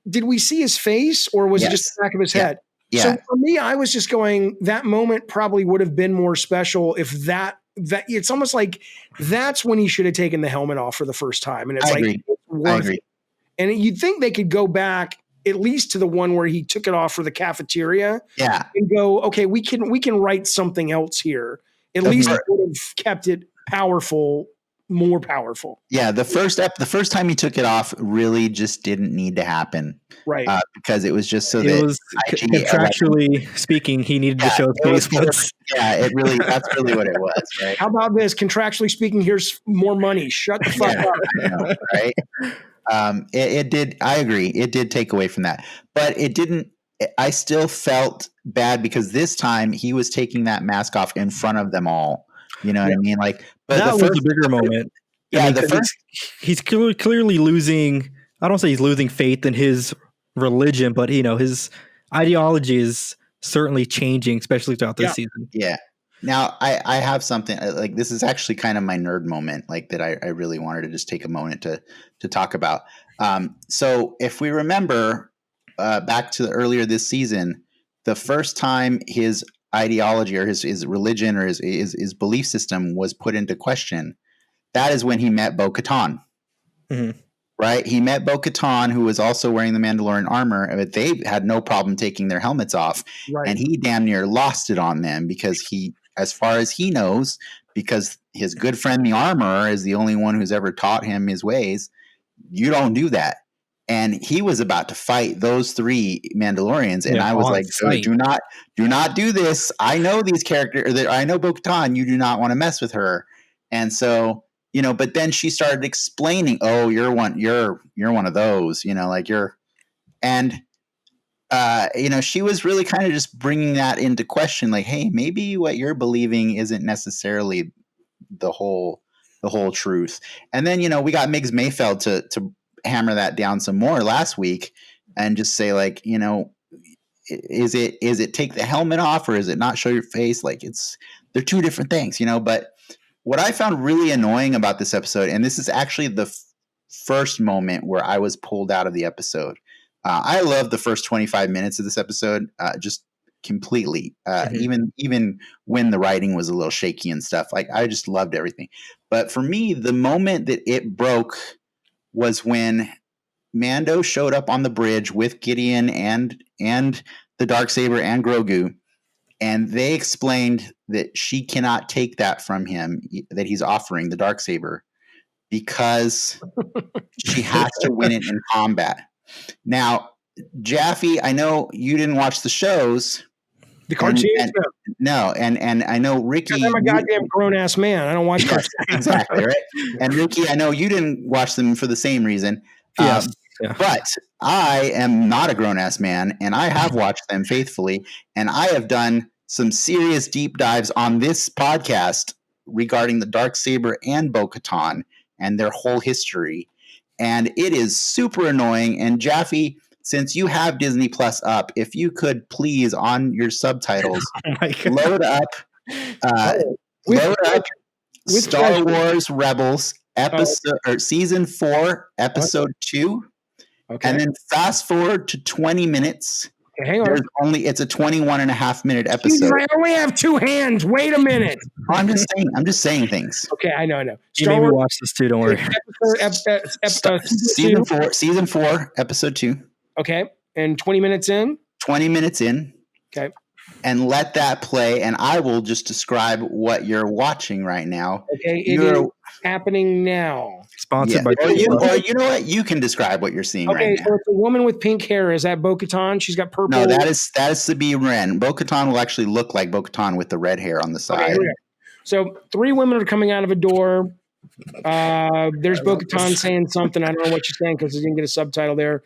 Did we see his face, or was it just the back of his head? Yeah. So for me, I was just going, that moment probably would have been more special if that it's almost like that's when he should have taken the helmet off for the first time. And it's I agree. And you'd think they could go back at least to the one where he took it off for the cafeteria. Yeah. And go, okay, we can write something else here. At least it would have kept it more powerful. Yeah, the first time he took it off really just didn't need to happen, right? Because it was just so contractually speaking, he needed to show his face once. Yeah, that's really what it was, right? How about this? Contractually speaking, here's more money. Shut the fuck up, I know, right? It did. I agree. It did take away from that, but it didn't. I still felt bad because this time he was taking that mask off in front of them all. You know what I mean? Like, but that was a bigger moment. Yeah, he's clearly losing. I don't say he's losing faith in his religion, but his ideology is certainly changing, especially throughout this season. Yeah. Now I have something like this is actually kind of my nerd moment, like that I really wanted to just take a moment to talk about. So if we remember back to earlier this season, the first time his ideology or his religion or his belief system was put into question, that is when he met bo-katan. Mm-hmm. Right? He met bo-katan, who was also wearing the Mandalorian armor, but they had no problem taking their helmets off. Right. And he damn near lost it on them because as far as he knows, because his good friend the armorer is the only one who's ever taught him his ways, you don't do that. And he was about to fight those 3 Mandalorians, and I was like, "Do not do this. I know these characters. I know bo-katan. You do not want to mess with her." And so, but then she started explaining, "Oh, you're one of those. She was really kind of just bringing that into question, like, hey, maybe what you're believing isn't necessarily the whole truth." And then, we got Miggs Mayfeld to hammer that down some more last week and just say, like, is it take the helmet off or is it not show your face? Like, they're 2 different things, but what I found really annoying about this episode, and this is actually the first moment where I was pulled out of the episode. I love the first 25 minutes of this episode, just completely, even when the writing was a little shaky and stuff. Like, I just loved everything. But for me, the moment that it broke was when Mando showed up on the bridge with Gideon and the Darksaber and Grogu, and they explained that she cannot take that from him, that he's offering the Darksaber, because she has to win it in combat. Now, Jaffe, I know you didn't watch the shows. The cartoons? No, and I know Ricky. I'm a goddamn grown ass man. I don't watch cartoons. Exactly, right. And Ricky, I know you didn't watch them for the same reason. Yes. But I am not a grown ass man, and I have watched them faithfully, and I have done some serious deep dives on this podcast regarding the Darksaber and bo-katan and their whole history. And it is super annoying. And Jaffe, since you have Disney Plus up, if you could please on your subtitles load up Star Wars Rebels episode or season 4, episode 2, and then fast forward to 20 minutes. Okay, hang on. It's a 21.5 minute episode. I only have 2 hands. Wait a minute. I'm just saying things. Okay, I know. You made me watch this too. Don't worry. Season 4, episode 2. Okay, and 20 minutes in. 20 minutes in. Okay. And let that play, and I will just describe what you're watching right now. Okay, it is happening now. Sponsored by. Or you know what? You can describe what you're seeing right now. Okay, so it's a woman with pink hair. Is that bo-katan? She's got purple. No, that is Sabine Wren. Bo-katan will actually look like bo-katan with the red hair on the side. Okay, so 3 women are coming out of a door. There's bo-katan saying something. I don't know what she's saying because I didn't get a subtitle there.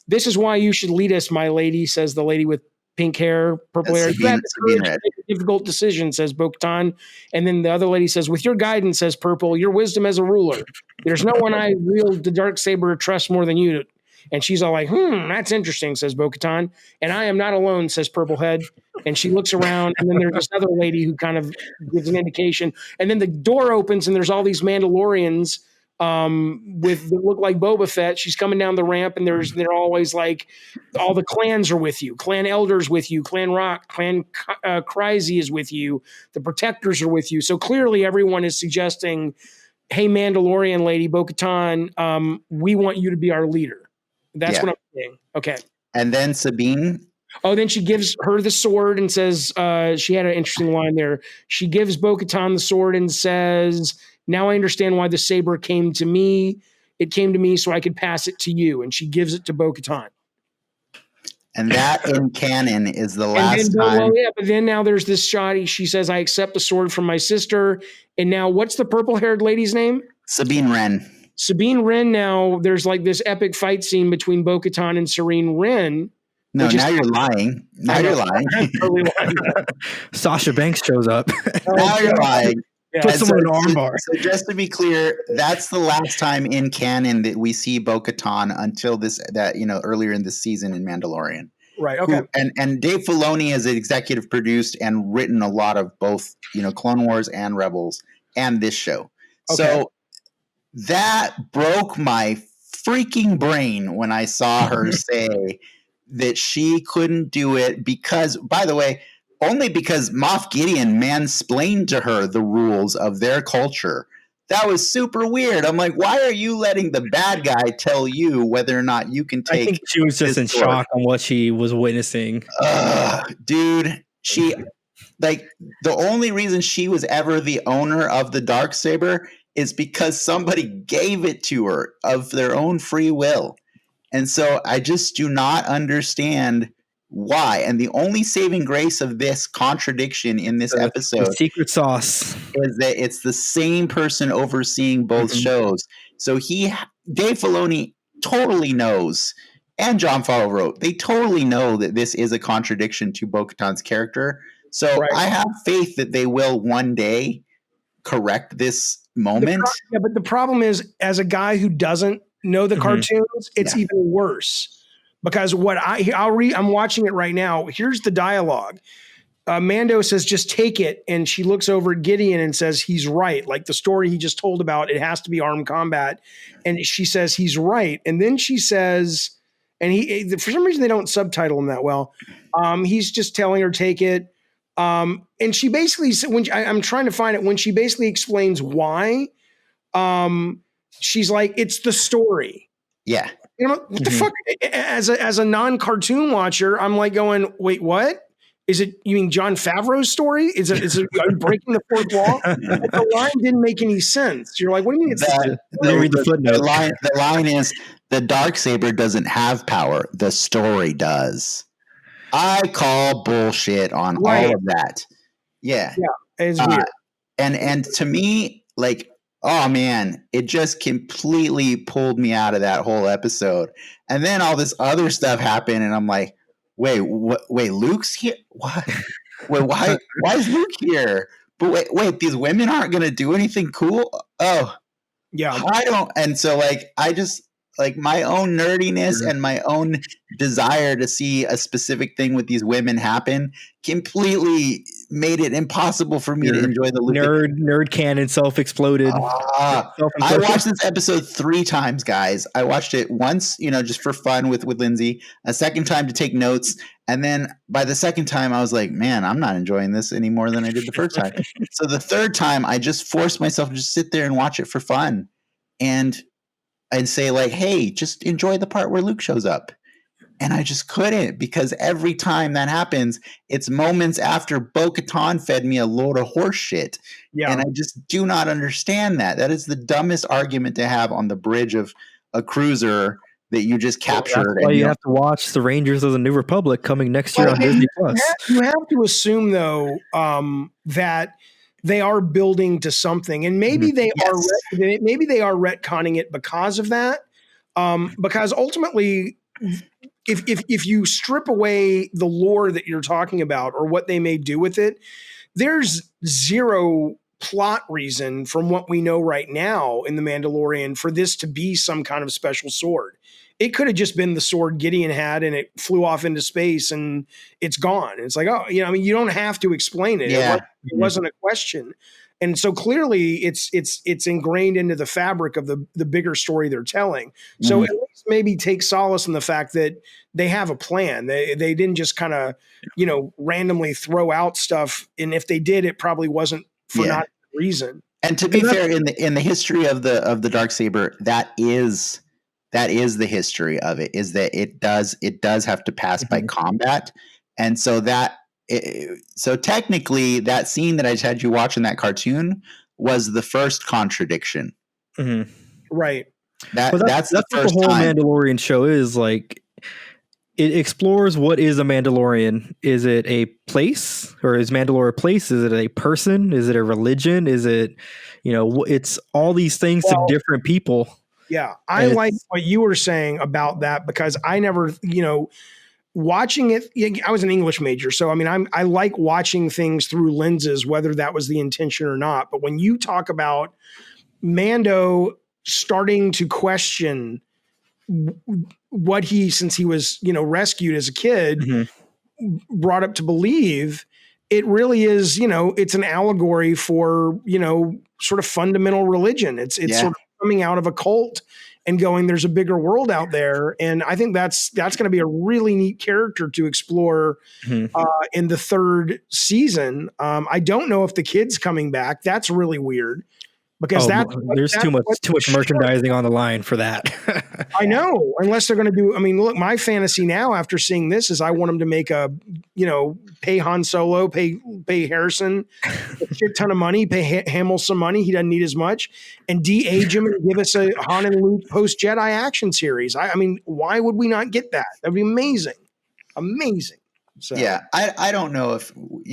This is why you should lead us, my lady, says the lady with pink hair, purple hair. You have to make a difficult decision, says bo-katan. And then the other lady says, with your guidance, says purple, your wisdom as a ruler. There's no one I wield the Darksaber trust more than you. And she's all like, that's interesting, says bo-katan. And I am not alone, says purple head. And she looks around, and then there's this other lady who kind of gives an indication. And then the door opens, and there's all these Mandalorians that look like Boba Fett. She's coming down the ramp, and they're always like, all the clans are with you, clan elders with you, clan Rock, clan Kryze is with you, the protectors are with you. So clearly everyone is suggesting, hey, Mandalorian lady, bo-katan, we want you to be our leader. That's what I'm saying. Okay. And then Sabine. Oh, then she gives her the sword and says, she had an interesting line there. She gives bo-katan the sword and says, now I understand why the saber came to me. It came to me so I could pass it to you. And she gives it to bo-katan. And that in canon is the last time. Well, yeah, but then now there's this shot. She says, I accept the sword from my sister. And now what's the purple-haired lady's name? Sabine Wren. Sabine Wren. Now there's like this epic fight scene between bo-katan and Sabine Wren. No, now you're lying. Now you're lying. Totally lying. Sasha Banks shows up. Now you're lying. Yeah, put someone in an armbar. So just to be clear, that's the last time in canon that we see bo-katan until earlier in the season in Mandalorian. Right. Okay. And Dave Filoni has executive produced and written a lot of both, Clone Wars and Rebels and this show. Okay. So that broke my freaking brain when I saw her say that she couldn't do it because, by the way, only because Moff Gideon mansplained to her the rules of their culture. That was super weird. I'm like, why are you letting the bad guy tell you whether or not you can take? I think she was just in shock on what she was witnessing. Dude, the only reason she was ever the owner of the Darksaber is because somebody gave it to her of their own free will. And so I just do not understand why. And the only saving grace of this contradiction in this episode, the secret sauce, is that it's the same person overseeing both shows. So Dave Filoni totally knows, and Jon Favreau, they totally know that this is a contradiction to Bo-Katan's character. So I have faith that they will one day correct this moment. But the problem is, as a guy who doesn't know the cartoons, it's even worse. Because I'm watching it right now. Here's the dialogue. Mando says, just take it. And she looks over at Gideon and says, he's right. Like the story he just told about, it has to be armed combat. And she says, he's right. And then she says, and for some reason they don't subtitle him that well. He's just telling her, take it. And she basically, I'm trying to find it, when she basically explains why, she's like, it's the story. Yeah. What the fuck? As a non-cartoon watcher, I'm like going, wait, what? Is it, you mean Jon Favreau's story? Is it are you breaking the fourth wall? The line didn't make any sense. You're like, what do you mean? The line is the Darksaber doesn't have power. The story does. I call bullshit on all of that. Yeah. It's weird. And to me, like, oh man, it just completely pulled me out of that whole episode. And then all this other stuff happened, and I'm like, wait, Luke's here? What? Wait, why is Luke here? But wait, these women aren't gonna do anything cool? Oh, yeah. I don't. And so, like, I just, like, my own nerdiness and my own desire to see a specific thing with these women happen completely made it impossible for me to enjoy the Luke. Nerd canon self-exploded. I watched this episode 3 times, guys. I watched it once, just for fun with Lindsay, a second time to take notes, and then by the second time I was like, man, I'm not enjoying this any more than I did the first time. So the third time I just forced myself to just sit there and watch it for fun and say, like, hey, just enjoy the part where Luke shows up. And I just couldn't, because every time that happens, it's moments after Bo-Katan fed me a load of horse shit. Yeah. And I just do not understand that. That is the dumbest argument to have on the bridge of a cruiser that you just captured. That's why you have to watch The Rangers of the New Republic coming next year on Disney Plus. You have to assume, though, that they are building to something, and maybe they are retconning it because of that. Because ultimately, if you strip away the lore that you're talking about or what they may do with it, there's zero plot reason from what we know right now in The Mandalorian for this to be some kind of special sword. It could have just been the sword Gideon had and it flew off into space and it's gone. It's like, oh, you don't have to explain it. Yeah. It wasn't a question. And so clearly it's ingrained into the fabric of the bigger story they're telling. So at least maybe take solace in the fact that they have a plan. They didn't just kind of, randomly throw out stuff. And if they did, it probably wasn't for not a reason. And to be fair, in the history of the Darksaber, that is the history of it, is that it does have to pass by combat. And so so technically that scene that I just had you watch in that cartoon was the first contradiction. Right. That's the first what the whole time. Mandalorian show is. Like, it explores what is a Mandalorian. Is it a place, or is Mandalore a place? Is it a person? Is it a religion? Is it, it's all these things to different people. Yeah. I like what you were saying about that, because I never, watching it, I was an English major. So, I like watching things through lenses, whether that was the intention or not. But when you talk about Mando starting to question what since he was, rescued as a kid, brought up to believe, it really is, it's an allegory for, sort of fundamental religion. It's sort of coming out of a cult and going, there's a bigger world out there. And I think that's going to be a really neat character to explore in the third season. I don't know if the kid's coming back. That's really weird, because there's too much merchandising on the line for that. I know, unless they're going to do, look, my fantasy now after seeing this is I want them to make pay Han Solo, pay Harrison a shit ton of money, pay Hamill some money. He doesn't need as much, and de-age him and give us a Han and Luke post-Jedi action series. Why would we not get that? That'd be amazing. Amazing. So yeah, I don't know if, we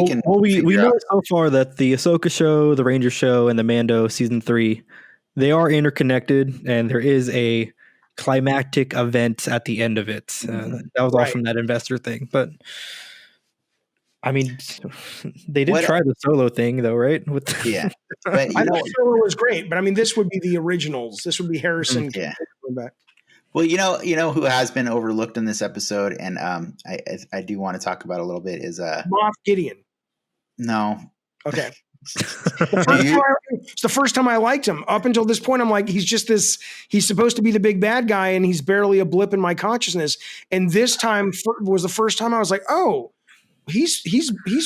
can. Well, we know so far that the Ahsoka show, the Ranger show, and the Mando season 3, they are interconnected, and there is a climactic event at the end of it. That was all from that investor thing, but they did try the Solo thing, though, right? But I thought Solo was great, but this would be the originals. This would be Harrison. Back. Well, who has been overlooked in this episode, and I do want to talk about a little bit, is Moff Gideon. No. Okay. It's the first time I liked him. Up until this point, I'm like, he's supposed to be the big bad guy, and he's barely a blip in my consciousness. And this time was the first time I was like, oh, he's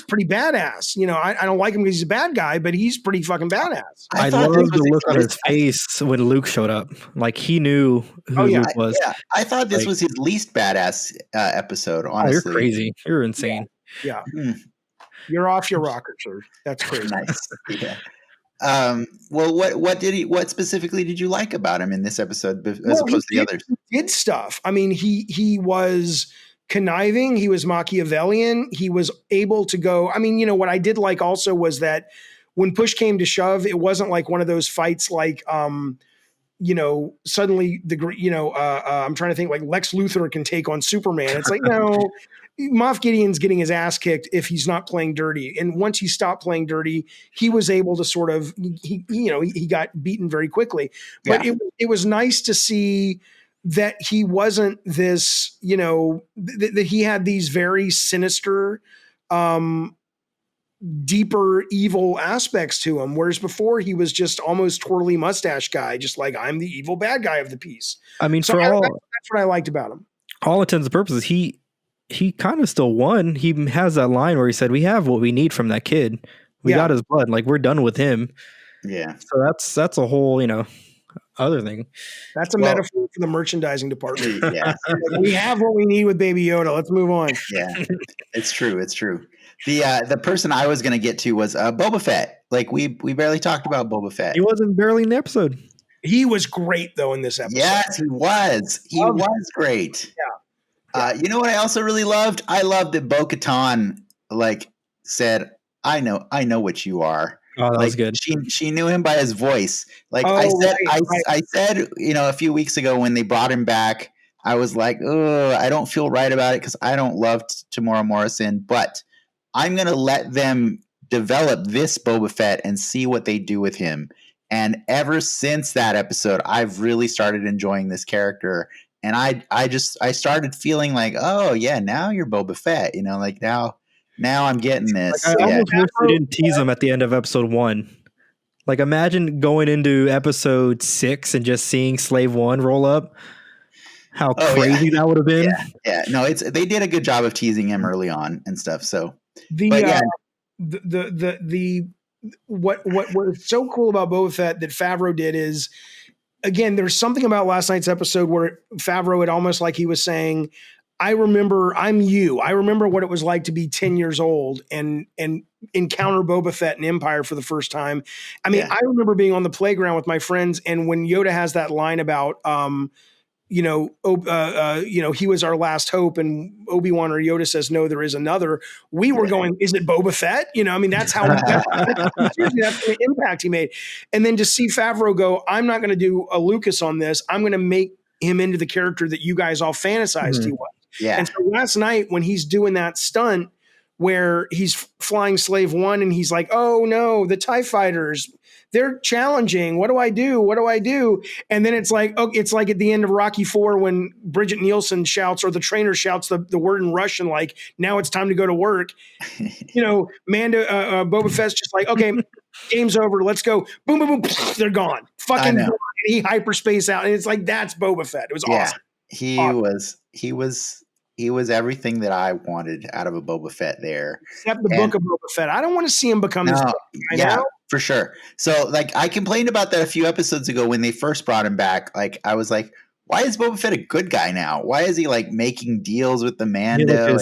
pretty badass. You know, I don't like him because he's a bad guy, but he's pretty fucking badass. I love the look on his face when Luke showed up. Like he knew who Luke was. Yeah, I thought this was his least badass episode. Honestly, you're crazy. You're insane. Yeah. You're off your rocker, sir. That's crazy. Nice. Yeah. Well, what specifically did you like about him in this episode as opposed to the others? He did stuff. I mean, he was conniving. He was Machiavellian. He was able to go. I mean, you know, what I did like also was that when push came to shove, it wasn't like one of those fights like, you know, suddenly I'm trying to think like Lex Luthor can take on Superman. It's like, no, Moff Gideon's getting his ass kicked if he's not playing dirty. And once he stopped playing dirty, he was able to sort of, he got beaten very quickly. But it was nice to see that he wasn't this, you know, that he had these very sinister, deeper evil aspects to him, whereas before he was just almost twirly mustache guy, just like I'm the evil bad guy of the piece. I mean, so that's what I liked about him. All intents and purposes, he kind of still won. He has that line where he said, "We have what we need from that kid. We got his blood. Like we're done with him." Yeah. So that's a whole, you know, other thing. That's a metaphor for the merchandising department. Yeah. We have what we need with Baby Yoda. Let's move on. Yeah, it's true. It's true. The person I was going to get to was Boba Fett. Like we barely talked about Boba Fett. He wasn't barely in the episode. He was great though in this episode. Yes, he was. He was great. Yeah. You know what I also really loved? I loved that bo-katan said, I know what you are. Oh, that was good. She knew him by his voice. Like I said, you know, a few weeks ago when they brought him back, I was like, oh, I don't feel right about it because I don't love Tamora Morrison, but I'm going to let them develop this Boba Fett and see what they do with him. And ever since that episode, I've really started enjoying this character. And I started feeling like, oh yeah, now you're Boba Fett, you know, like now I'm getting this. Like I almost wish they didn't tease him at the end of episode 1. Like imagine going into episode 6 and just seeing Slave 1 roll up. How crazy that would have been. Yeah. No, they did a good job of teasing him early on and stuff. So what was so cool about Boba Fett that Favreau did is, again, there's something about last night's episode where Favreau had almost like he was saying, I remember I'm you. I remember what it was like to be 10 years old and encounter Boba Fett in Empire for the first time. I mean, I remember being on the playground with my friends, and when Yoda has that line about, he was our last hope, and Obi-Wan or Yoda says, no, there is another. We were going, is it Boba Fett? You know, I mean, that's how that's the impact he made. And then to see Favreau go, I'm not going to do a Lucas on this. I'm going to make him into the character that you guys all fantasized he was. Yeah. And so last night when he's doing that stunt where he's flying Slave 1 and he's like, oh no, the TIE fighters, they're challenging. What do I do? What do I do? And then it's like, it's like at the end of Rocky IV when Bridget Nielsen shouts, or the trainer shouts the word in Russian, like, now it's time to go to work. You know, Boba Fett's just like, okay, game's over. Let's go. Boom, boom, boom. They're gone. Fucking gone. He hyperspace out. And it's like, that's Boba Fett. It was awesome. He was everything that I wanted out of a Boba Fett there. Except the book of Boba Fett. I don't want to see him become this. Yeah, for sure. So like I complained about that a few episodes ago when they first brought him back. Like I was like, why is Boba Fett a good guy now? Why is he like making deals with the Mando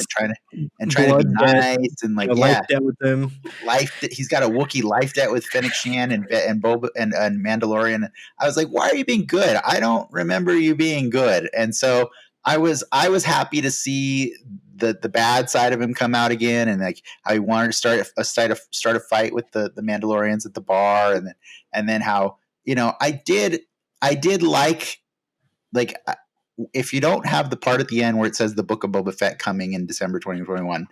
and trying to be nice and like life debt with them? He's got a Wookiee life debt with Fennec Shan and Boba and Mandalorian. I was like, why are you being good? I don't remember you being good. And so I was happy to see the bad side of him come out again, and like how he wanted to start a fight with the Mandalorians at the bar, and then how, you know, I did like if you don't have the part at the end where it says the Book of Boba Fett coming in December 2021,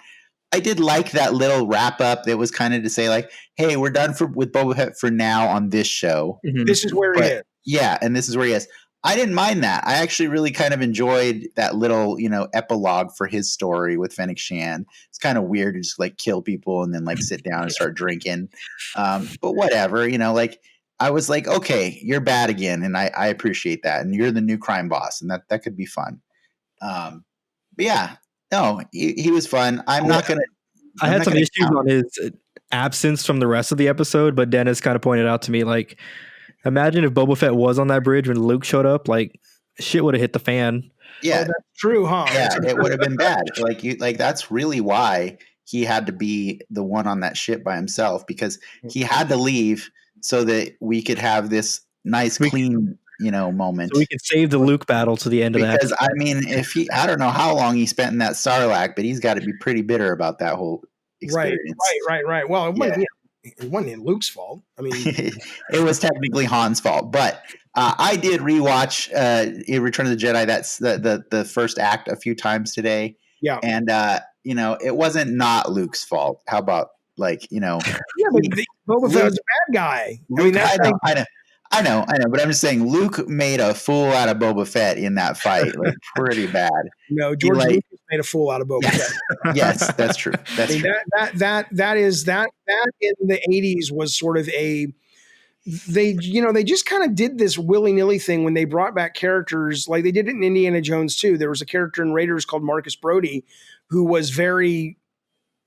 I did like that little wrap up that was kind of to say like, hey, we're done with Boba Fett for now on this show. Mm-hmm. This is where he is. Yeah, and this is where he is. I didn't mind that. I actually really kind of enjoyed that little, you know, epilogue for his story with Fennec Shan. It's kind of weird to just like kill people and then like sit down and start drinking. But whatever, you know, like I was like, okay, you're bad again. And I appreciate that. And you're the new crime boss. And that could be fun. But yeah, no, he was fun. I'm not going to, I had some issues on his absence from the rest of the episode, but Dennis kind of pointed out to me, like, imagine if Boba Fett was on that bridge when Luke showed up, like shit would have hit the fan. Yeah, that's true, huh? Yeah, it would have been bad. Like that's really why he had to be the one on that ship by himself, because he had to leave so that we could have this nice, clean, moment. So we could save the Luke battle to the end of that. Because I mean, I don't know how long he spent in that Sarlacc, but he's got to be pretty bitter about that whole experience. Right. Well, it wasn't Luke's fault. I mean, it was technically Han's fault, but I did rewatch Return of the Jedi. That's the first act a few times today. Yeah, and it wasn't not Luke's fault. How about Yeah, but Boba Fett was a bad guy. Luke, I know, but I'm just saying Luke made a fool out of Boba Fett in that fight, like pretty bad. No, George Lucas made a fool out of Boba Fett. Yes, that's true. That's true. That in the 80s was sort of they just kind of did this willy-nilly thing when they brought back characters, like they did it in Indiana Jones too. There was a character in Raiders called Marcus Brody who was very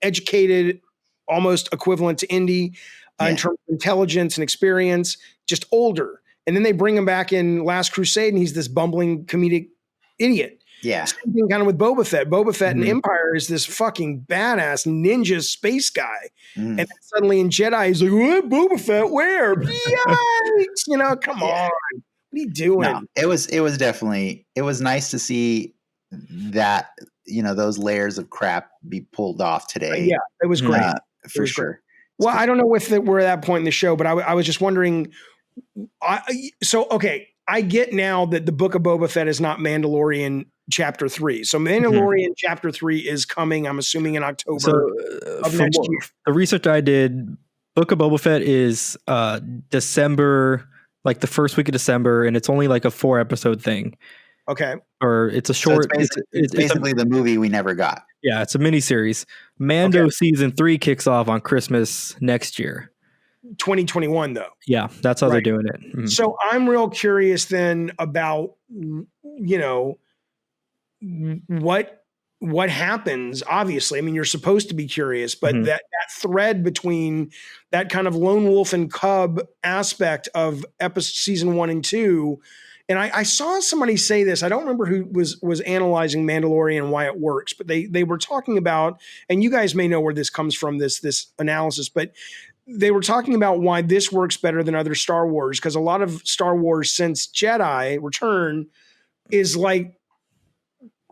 educated, almost equivalent to Indy in terms of intelligence and experience, just older. And then they bring him back in Last Crusade and he's this bumbling comedic idiot. Yeah. Same thing kind of with Boba Fett. Boba Fett in Empire is this fucking badass ninja space guy. And then suddenly in Jedi, he's like, what? Boba Fett, where? Yikes! Come on. What are you doing? No, it was definitely, it was nice to see that, those layers of crap be pulled off today. Yeah, it was great. For sure. Great. Well, I don't know if we're at that point in the show, but I was just wondering. I get now that the Book of Boba Fett is not Mandalorian Chapter 3. So Mandalorian Chapter 3 is coming, I'm assuming, in October of next year. The research I did, Book of Boba Fett is December, like the first week of December, and it's only like a 4-episode thing. Okay. Or it's a short. So it's basically the movie we never got. Yeah, it's a miniseries. Mando season 3 kicks off on Christmas next year. 2021, though. Yeah, that's how they're doing it. Mm-hmm. So I'm real curious then about, what happens. Obviously, I mean, you're supposed to be curious, but that thread between that kind of lone wolf and cub aspect of season 1 and 2. And I saw somebody say this. I don't remember who was analyzing Mandalorian and why it works, but they were talking about, and you guys may know where this comes from, this analysis, but they were talking about why this works better than other Star Wars, because a lot of Star Wars since Jedi Return is like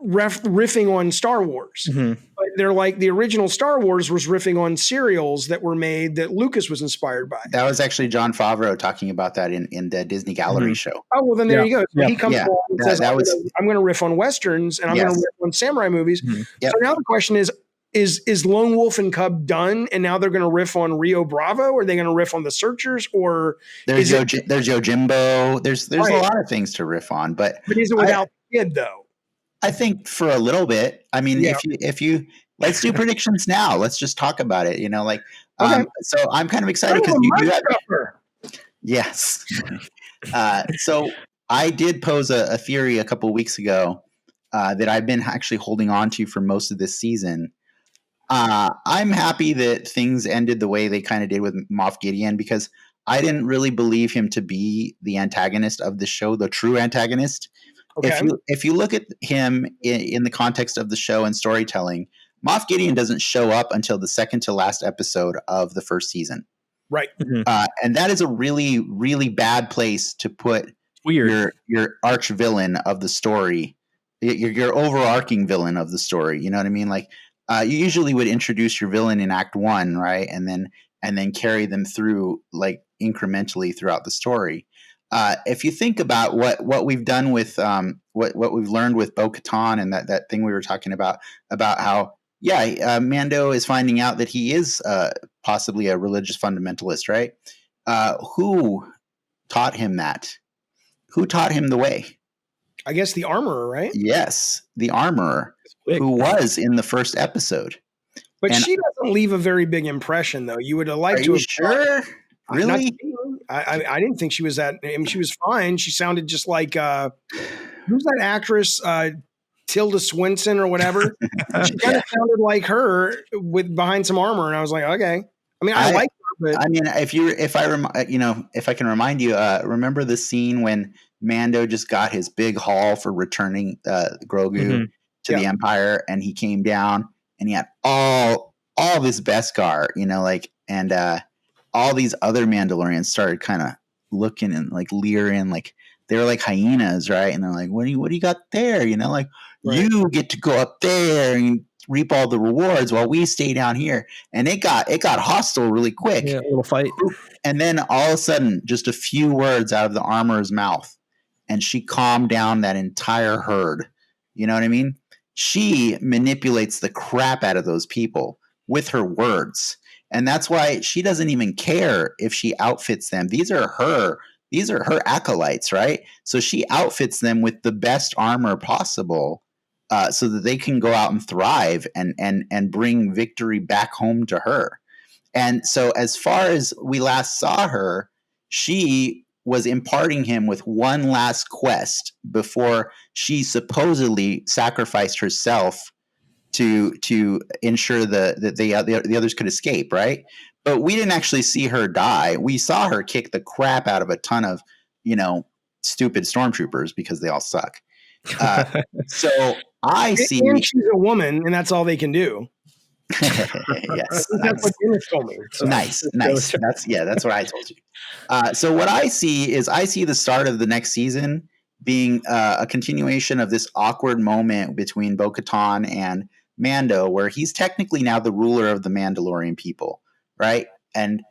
riffing on Star Wars. But they're like, the original Star Wars was riffing on serials that were made that Lucas was inspired by. That was actually John Favreau talking about that in the Disney Gallery show. Oh, well, then there you go. So he comes along and says, I'm going to riff on Westerns and I'm going to riff on samurai movies. So now the question is Lone Wolf and Cub done, and now they're going to riff on Rio Bravo? Or are they going to riff on the Searchers? Or there's Yojimbo. There's a lot of things to riff on, but is it without the kid though? I think for a little bit. I mean, if you let's do predictions now. Let's just talk about it. So I'm kind of excited because you have. Yes. So I did pose a theory a couple of weeks ago that I've been actually holding on to for most of this season. I'm happy that things ended the way they kind of did with Moff Gideon, because I didn't really believe him to be the antagonist of the show, the true antagonist. Okay. If you look at him in the context of the show and storytelling, Moff Gideon doesn't show up until the second to last episode of the first season. Right. And that is a really, really bad place to put your arch villain of the story, your overarching villain of the story. You know what I mean? Like you usually would introduce your villain in Act 1, right? And then carry them through like incrementally throughout the story. If you think about what we've done with what we've learned with bo-katan and that thing we were talking about how Mando is finding out that he is possibly a religious fundamentalist, right? Who taught him that? Who taught him the way? I guess the armorer, right? Yes, the armorer who was in the first episode. But she doesn't leave a very big impression, though. You would have liked to have. Sure? Really? I didn't think she was that. I mean, she was fine. She sounded just like who's that actress? Tilda Swinton or whatever. She kind of sounded like her with behind some armor, and I was like, okay. I mean, I like her, but I mean, if I can remind you, remember the scene when Mando just got his big haul for returning Grogu to the Empire, and he came down and he had all this Beskar, and all these other Mandalorians started kind of looking and like leering, like they were like hyenas, right? And they're like, what do you got there? You get to go up there and reap all the rewards while we stay down here. And it got hostile really quick. Yeah, a little fight. And then all of a sudden, just a few words out of the armorer's mouth, and she calmed down that entire herd. You know what I mean? She manipulates the crap out of those people with her words. And that's why she doesn't even care if she outfits them. These are her acolytes, right? So she outfits them with the best armor possible, so that they can go out and thrive and bring victory back home to her. And so as far as we last saw her, she was imparting him with one last quest before she supposedly sacrificed herself to ensure that the others could escape, right? But we didn't actually see her die. We saw her kick the crap out of a ton of, stupid stormtroopers because they all suck. So I see. And she's a woman, and that's all they can do. Yes, that's what Dennis told me. So. Nice. That's what I told you. So what I see is the start of the next season being a continuation of this awkward moment between Bo-Katan and Mando, where he's technically now the ruler of the Mandalorian people, right? And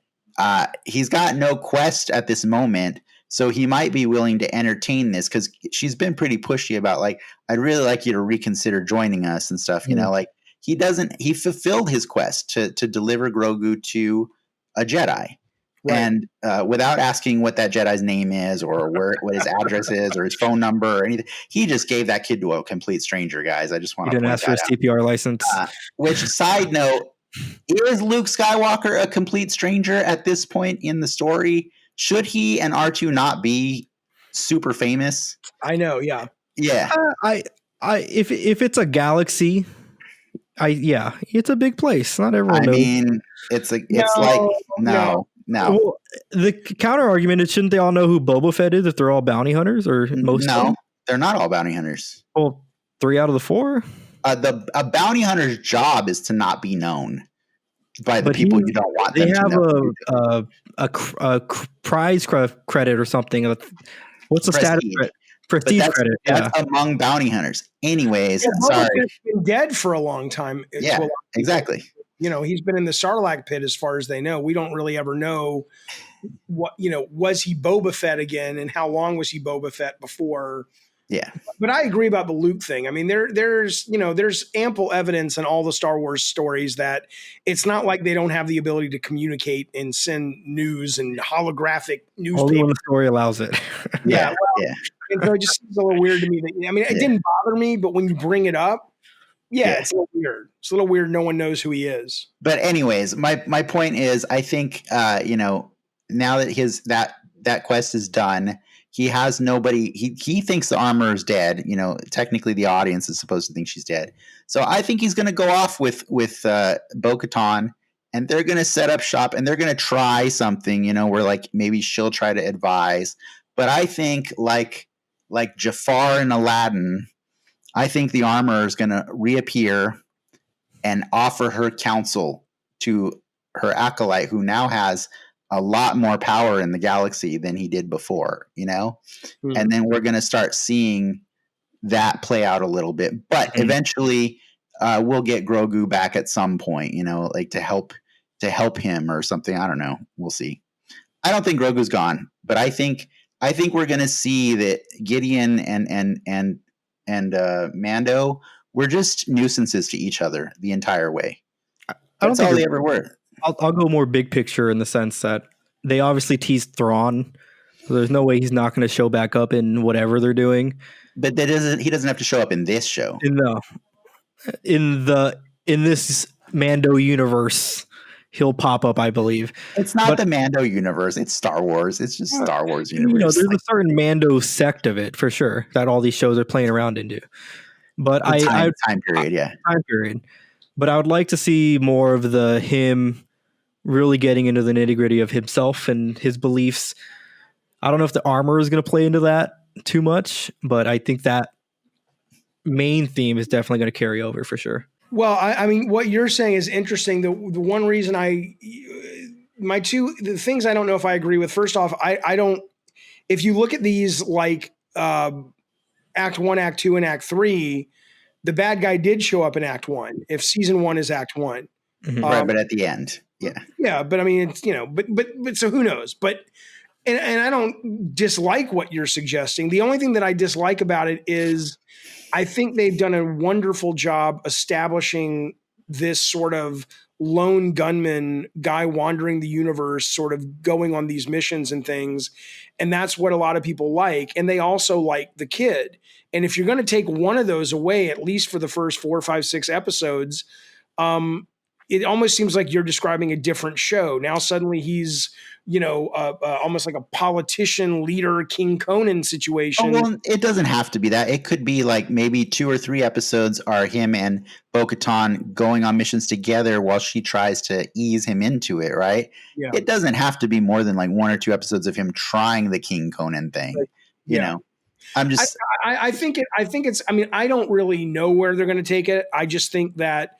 he's got no quest at this moment, so he might be willing to entertain this because she's been pretty pushy about like, I'd really like you to reconsider joining us and stuff. Like he fulfilled his quest to deliver Grogu to a Jedi. Right. And without asking what that Jedi's name is or what his address is or his phone number or anything, he just gave that kid to a complete stranger, guys. I just want to point that out. He didn't ask for his TPR license. Which, side note, is Luke Skywalker a complete stranger at this point in the story? Should he and R2 not be super famous? I know, yeah. Yeah. If it's a galaxy, it's a big place. Not everyone knows. I mean, no. Well, the counter argument is, shouldn't they all know who Boba Fett is if they're all bounty hunters or most? No, they're not all bounty hunters. Well, 3 out of the 4. A bounty hunter's job is to not be known by the people you don't want them to know. They have a prize credit or something. What's the status? Prestige credit. That's among bounty hunters. Anyways, sorry. He's been dead for a long time. Yeah, exactly. He's been in the Sarlacc pit as far as they know. We don't really ever know what, was he Boba Fett again, and how long was he Boba Fett before? Yeah. But I agree about the Luke thing. I mean, there's ample evidence in all the Star Wars stories that it's not like they don't have the ability to communicate and send news and holographic newspaper. Only when the story allows it. Yeah. And so it just seems a little weird to me. It didn't bother me, but when you bring it up, it's a little weird. It's a little weird. No one knows who he is. But anyways, my point is, I think now that that quest is done, he has nobody. He thinks the armor is dead. Technically the audience is supposed to think she's dead. So I think he's going to go off with Bo-Katan, and they're going to set up shop, and they're going to try something. Where like maybe she'll try to advise. But I think like Jafar and Aladdin, I think the armorer is going to reappear and offer her counsel to her acolyte, who now has a lot more power in the galaxy than he did before, And then we're going to start seeing that play out a little bit. But eventually we'll get Grogu back at some point, like to help him or something. I don't know. We'll see. I don't think Grogu's gone, but I think we're going to see that Gideon and Mando were just nuisances to each other the entire way. That's all they ever were. I'll go more big picture in the sense that they obviously teased Thrawn, so there's no way he's not going to show back up in whatever they're doing. But he doesn't have to show up in this show. In this Mando universe, he'll pop up, I believe. It's not the Mando universe. It's Star Wars. It's just Star Wars universe. There's a certain Mando sect of it for sure that all these shows are playing around into. But time period, yeah. Time period. But I would like to see more of him really getting into the nitty-gritty of himself and his beliefs. I don't know if the armor is going to play into that too much, but I think that main theme is definitely going to carry over for sure. Well, I mean, what you're saying is interesting. The one reason the things I don't know if I agree with. First off, I don't. If you look at these like Act 1, Act 2, and Act 3, the bad guy did show up in Act 1. If season 1 is Act 1, right? But at the end, yeah. But I mean, it's but so who knows? But and I don't dislike what you're suggesting. The only thing that I dislike about it is I think they've done a wonderful job establishing this sort of lone gunman guy wandering the universe, sort of going on these missions and things. And that's what a lot of people like. And they also like the kid. And if you're going to take one of those away, at least for the first 4, 5, 6 episodes, it almost seems like you're describing a different show. Now suddenly he's, almost like a politician leader, King Conan situation. Oh, well, it doesn't have to be that. It could be like maybe 2 or 3 episodes are him and bo-katan going on missions together while she tries to ease him into it, right? Yeah. It doesn't have to be more than like 1 or 2 episodes of him trying the King Conan thing. Right. You know, I'm just. I think it's. I mean, I don't really know where they're going to take it. I just think that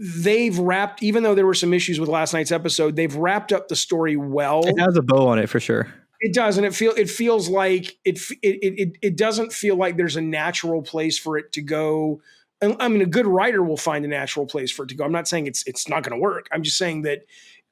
they've wrapped, even though there were some issues with last night's episode, they've wrapped up the story well. It has a bow on it for sure. It does, and it feels like it doesn't feel like there's a natural place for it to go. I mean, a good writer will find a natural place for it to go. I'm not saying it's not going to work. I'm just saying that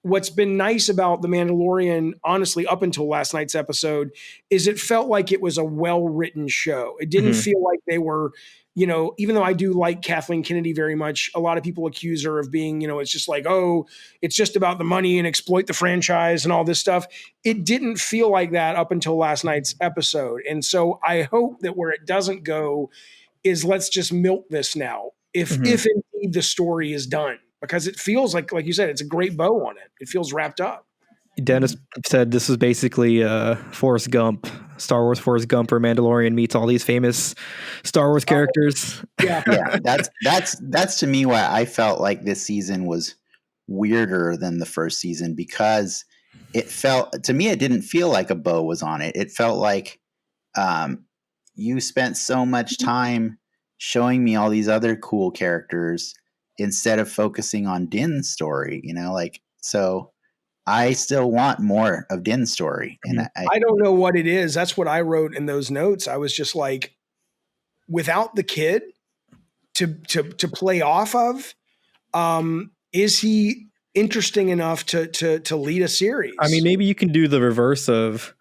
what's been nice about The Mandalorian, honestly, up until last night's episode, is it felt like it was a well-written show. It didn't feel like they were, even though I do like Kathleen Kennedy very much, a lot of people accuse her of being, it's just like, oh, it's just about the money and exploit the franchise and all this stuff. It didn't feel like that up until last night's episode. And so I hope that where it doesn't go is let's just milk this now. If indeed the story is done. Because it feels like you said, it's a great bow on it. It feels wrapped up. Dennis said this is basically Forrest Gump, Star Wars Forrest Gump, or Mandalorian meets all these famous Star Wars characters. Yeah. That's to me why I felt like this season was weirder than the first season, because it didn't feel like a bow was on it. It felt like you spent so much time showing me all these other cool characters instead of focusing on Din's story, so I still want more of Din's story. And I don't know what it is. That's what I wrote in those notes. I was just like, without the kid to play off of, is he interesting enough to lead a series? I mean, maybe you can do the reverse of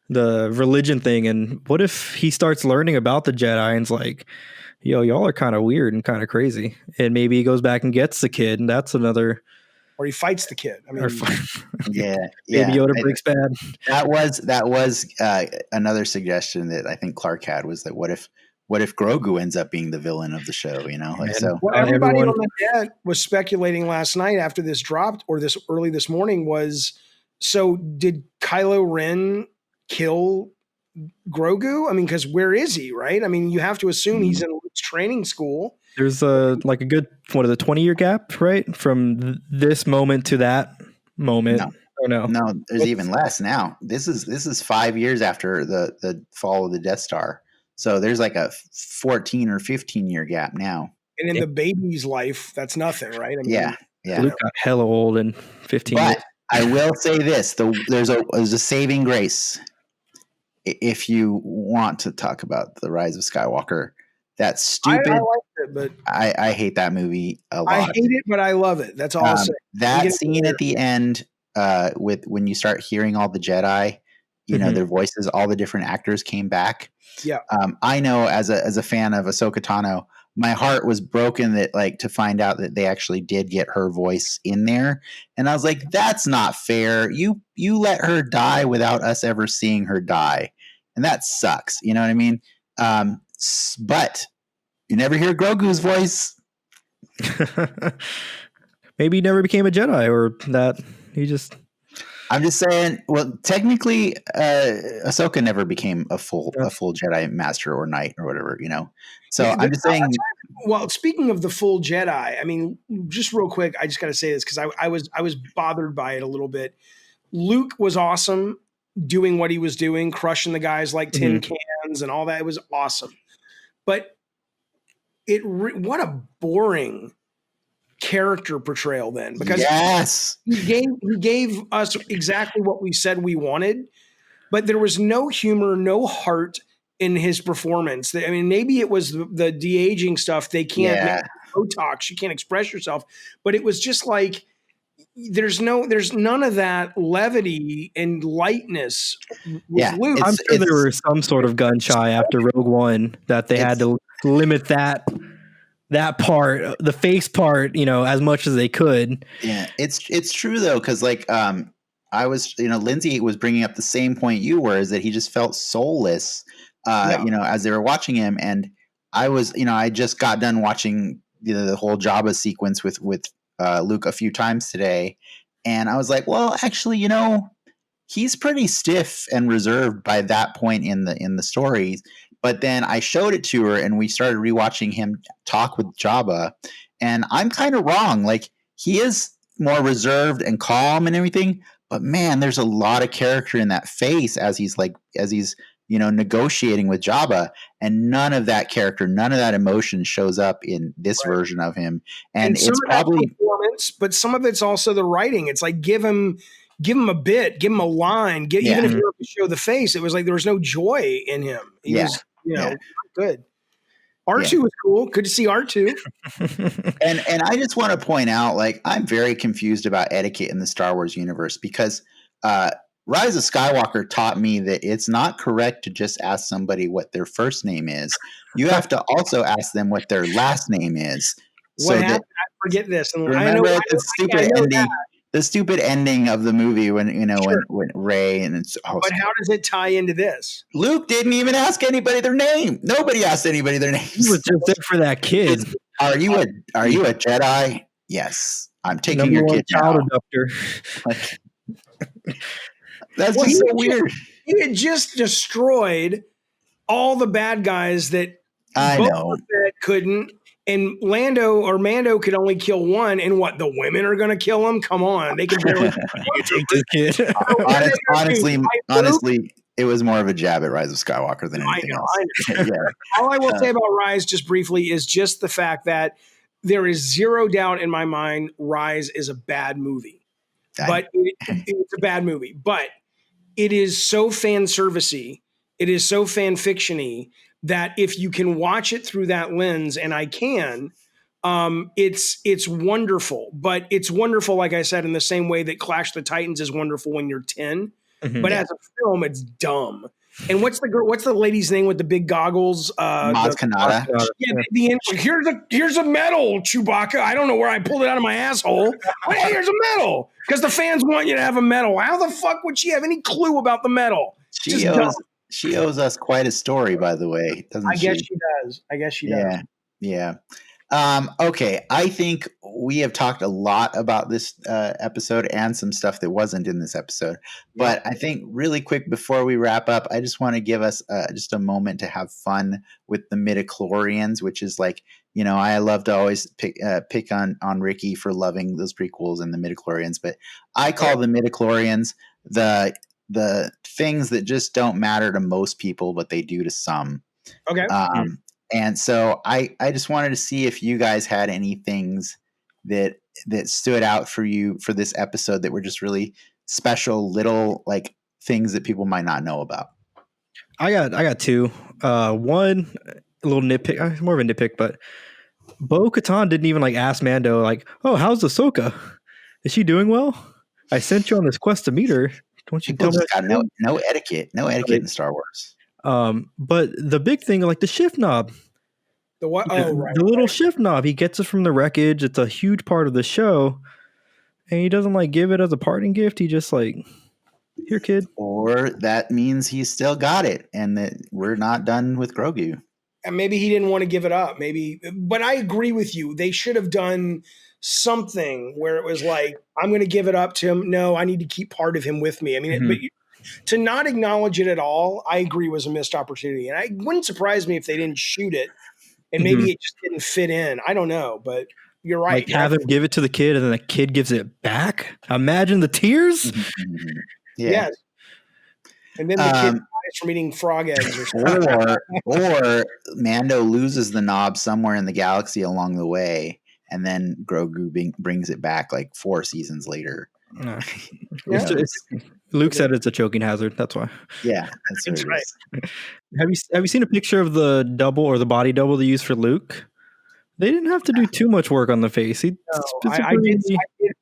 the religion thing. And what if he starts learning about the Jedi and's like, yo, y'all are kind of weird and kind of crazy. And maybe he goes back and gets the kid, and that's another. Or he fights the kid. I mean, Maybe Yoda breaks bad. That was another suggestion that I think Clark had, was that what if Grogu ends up being the villain of the show? What everybody on the net was speculating last night after this dropped, or this early this morning, was, so did Kylo Ren kill Grogu? I mean, because where is he, right? I mean, you have to assume he's in Luke's training school. There's a good 20-year gap, right, from this moment to that moment. No, there's even less now. This is 5 years after the fall of the Death Star, so there's like a 14 or 15-year gap now. And in the baby's life, that's nothing, right? I mean, yeah. Luke got hella old in 15 years. But I will say this: there's a saving grace. If you want to talk about the Rise of Skywalker, that's stupid. I liked it, but I hate that movie a lot. I hate it, but I love it. That's all I'll say. That scene at the end, with when you start hearing all the Jedi, their voices, all the different actors came back. Yeah. I know as a fan of Ahsoka Tano, my heart was broken that to find out that they actually did get her voice in there. And I was like, that's not fair. You let her die without us ever seeing her die. And that sucks. You know what I mean? But you never hear Grogu's voice. Maybe he never became a Jedi, or that he just. I'm just saying. Well, technically, Ahsoka never became a full Jedi Master or Knight or whatever, you know. So I'm just saying. Well, speaking of the full Jedi, I mean, just real quick, I just got to say this because I was bothered by it a little bit. Luke was awesome doing what he was doing, crushing the guys like tin cans and all that. It was awesome, but what a boring character portrayal then, because he gave us exactly what we said we wanted, but there was no humor, no heart in his performance. I mean, maybe it was the de-aging stuff. They can't make Botox, you can't express yourself, but it was just like there's none of that levity and lightness with Luke. I'm sure there was some sort of gun shy after Rogue One that they had to limit that part, the face part, you know, as much as they could. Yeah, it's true though, because like I was, you know, Lindsay was bringing up the same point you were, is that he just felt soulless, you know, as they were watching him, and I was, you know, I just got done watching the whole Jabba sequence with Luke a few times today, and I was like, well, actually, you know, he's pretty stiff and reserved by that point in the stories. But then I showed it to her, and we started rewatching him talk with Jabba, and I'm kind of wrong. Like, he is more reserved and calm and everything, but man, there's a lot of character in that face as he's you know, negotiating with Jabba, and none of that character, none of that emotion shows up in this version of him. And it's probably performance, but some of it's also the writing. It's like give him a bit, give him a line, even if you don't show the face. It was like there was no joy in him. He was, you know, good. R2 was cool. Good to see R2. and I just want to point out, like, I'm very confused about etiquette in the Star Wars universe, because Rise of Skywalker taught me that it's not correct to just ask somebody what their first name is. You have to also ask them what their last name is. What happened? I forget this. And remember the stupid ending of the movie when, you know, when Rey and it's. But how does it tie into this? Luke didn't even ask anybody their name. Nobody asked anybody their names. He was just there for that kid. Are you a Jedi? Yes, I'm taking your kid now. Like, that's just so weird. He had just destroyed all the bad guys that I know that couldn't, and Mando could only kill one. And what, the women are going to kill him? Come on, they can barely take this kid. Honestly, it was more of a jab at Rise of Skywalker than anything else. All I will say about Rise, just briefly, is just the fact that there is zero doubt in my mind Rise is a bad movie. But it's a bad movie. But it is so fan servicey, it is so fan fiction-y, that if you can watch it through that lens, and I can, it's wonderful. But it's wonderful, like I said, in the same way that Clash of the Titans is wonderful when you're 10. But as a film, it's dumb. And what's the lady's name with the big goggles? Maz Kanata. Yeah, here's a medal, Chewbacca. I don't know where I pulled it out of my asshole. But hey, here's a medal, because the fans want you to have a medal. How the fuck would she have any clue about the medal? She owes us quite a story, by the way, doesn't she? I guess she does. Yeah. Okay, I think we have talked a lot about this episode and some stuff that wasn't in this episode. But I think really quick before we wrap up, I just want to give us just a moment to have fun with the midichlorians, which is like, you know, I love to always pick on Ricky for loving those prequels and the midichlorians, but I call the midichlorians the things that just don't matter to most people, but they do to some. Okay. And so I just wanted to see if you guys had any things that stood out for you for this episode that were just really special little like things that people might not know about. I got two. One, a little nitpick, more of a nitpick, but bo-katan didn't even like ask Mando like, "Oh, how's Ahsoka? Is she doing well? I sent you on this quest to meet her. Don't you tell me?" Got no etiquette in Star Wars. But the big thing, like the shift knob, the what? Oh, right. The little shift knob. He gets it from the wreckage. It's a huge part of the show, and he doesn't like give it as a parting gift. He just like, here, kid. Or that means he's still got it, and that we're not done with Grogu. And maybe he didn't want to give it up. Maybe, but I agree with you. They should have done something where it was like, I'm going to give it up to him. No, I need to keep part of him with me. I mean, Mhm. but to not acknowledge it at all, I agree, was a missed opportunity. And it wouldn't surprise me if they didn't shoot it and maybe it just didn't fit in. I don't know, but you're right. Like have him give it to the kid and then the kid gives it back. Imagine the tears. Yeah. Yes. And then the kid dies from eating frog eggs or something. or Mando loses the knob somewhere in the galaxy along the way, and then Grogu brings it back like 4 seasons later. No. Yeah. Luke said it's a choking hazard. That's why. Yeah, that's what That's it right. is. Have you seen a picture of the double or the body double they used for Luke? They didn't have to do too much work on the face. I did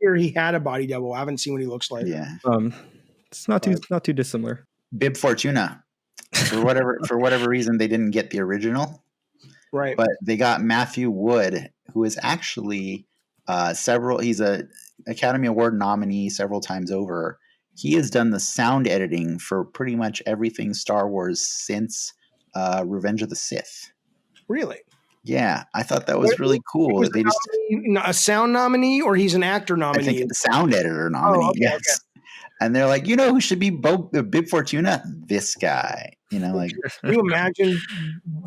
hear he had a body double. I haven't seen what he looks like. Yeah. It's not too dissimilar. Bib Fortuna. For whatever reason, they didn't get the original. Right. But they got Matthew Wood, who is actually he's a Academy Award nominee several times over. He has done the sound editing for pretty much everything Star Wars since Revenge of the Sith. Really? Yeah, I thought that was really cool. That they just a sound nominee, or he's an actor nominee? I think the sound editor nominee. Okay, yes. okay. And they're like, who should be Bib Fortuna? This guy. Like, can you imagine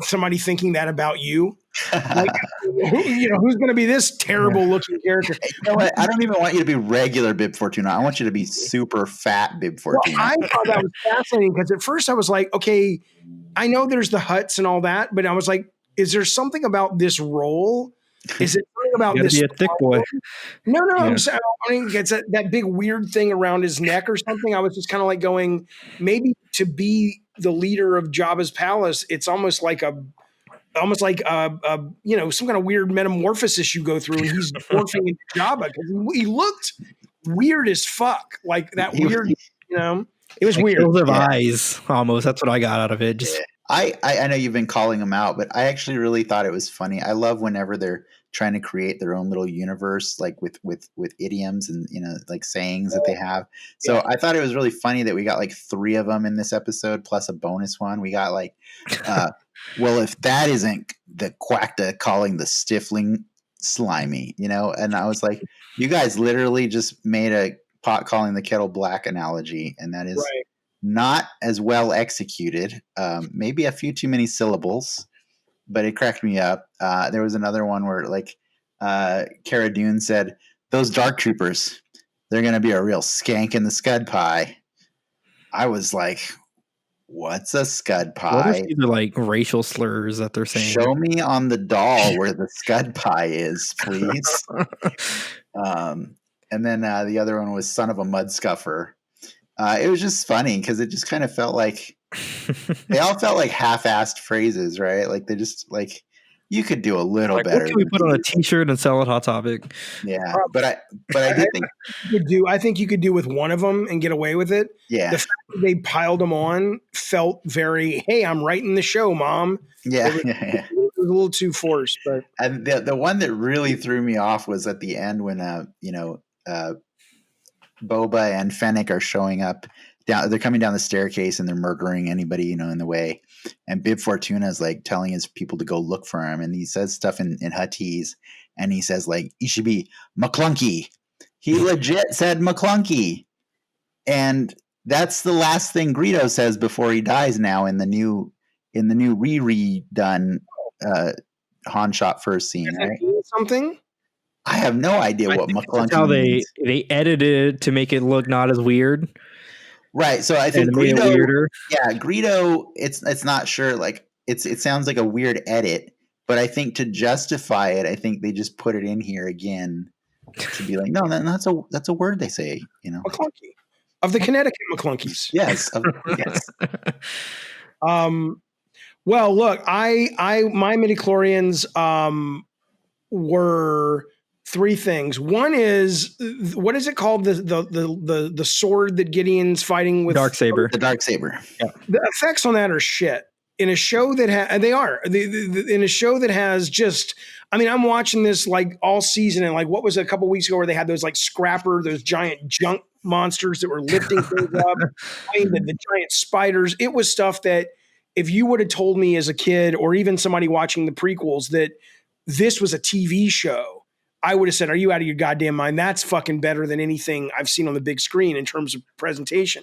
somebody thinking that about you? Like, who's going to be this terrible looking character? You know what? I don't even want you to be regular Bib Fortuna. I want you to be super fat Bib Fortuna. Well, I thought that was fascinating because at first I was like, okay, I know there's the Hutts and all that, but I was like, is there something about this role? Is it something about this? Be a thick boy. No. Yeah. I mean, it's that big weird thing around his neck or something. I was just kind of like going, maybe to be the leader of Jabba's palace, it's almost like some kind of weird metamorphosis you go through, and he's morphing into Jabba because he looked weird as fuck, like that weird. It was weird. Those eyes, almost. That's what I got out of it. Just. I know you've been calling them out, but I actually really thought it was funny. I love whenever they're trying to create their own little universe, like with idioms and like sayings that they have. So I thought it was really funny that we got like 3 of them in this episode, plus a bonus one. We got like, well, if that isn't the Quacta calling the Stifling slimy, and I was like, you guys literally just made a pot calling the kettle black analogy, and that is. Right. Not as well executed, maybe a few too many syllables, but it cracked me up. There was another one where like Cara Dune said, those dark troopers, they're going to be a real skank in the scud pie. I was like, what's a scud pie? What if these are like racial slurs that they're saying? Show me on the doll where the scud pie is, please. And then the other one was son of a mud scuffer. It was just funny because it just kind of felt like they all felt like half-assed phrases, right? Like they just like you could do a little better. What can we put on a T-shirt and sell at Hot Topic? Yeah, but I did think I think you could do with one of them and get away with it. Yeah, the fact that they piled them on felt very. Hey, I'm writing the show, Mom. Yeah, it was a little too forced, but and the one that really threw me off was at the end when Boba and Fennec are showing up down. They're coming down the staircase and they're murdering anybody in the way. And Bib Fortuna is like telling his people to go look for him, and he says stuff in Huttese, and he says like, "You should be McClunky." He legit said McClunky, and that's the last thing Greedo says before he dies. Now in the new redone Han shot first scene, right? Something. I have no idea what McClunky that's how means. They edited it to make it look not as weird. Right. So I think Greedo, weirder. Yeah, Greedo, it's not sure. Like it sounds like a weird edit, but I think to justify it, I think they just put it in here again to be like, no, that's a word they say, McClunky of the Connecticut McClunkies. Yes. Yes. Well, look, my midichlorians were 3 things. One is, what is it called? The sword that Gideon's fighting with? Darksaber. The Darksaber. Yeah. The effects on that are shit. In a show that in a show that has just, I mean, I'm watching this like all season, and like what was a couple weeks ago where they had those like those giant junk monsters that were lifting things up. I mean, the giant spiders. It was stuff that if you would have told me as a kid or even somebody watching the prequels that this was a TV show, I would have said, are you out of your goddamn mind? That's fucking better than anything I've seen on the big screen in terms of presentation.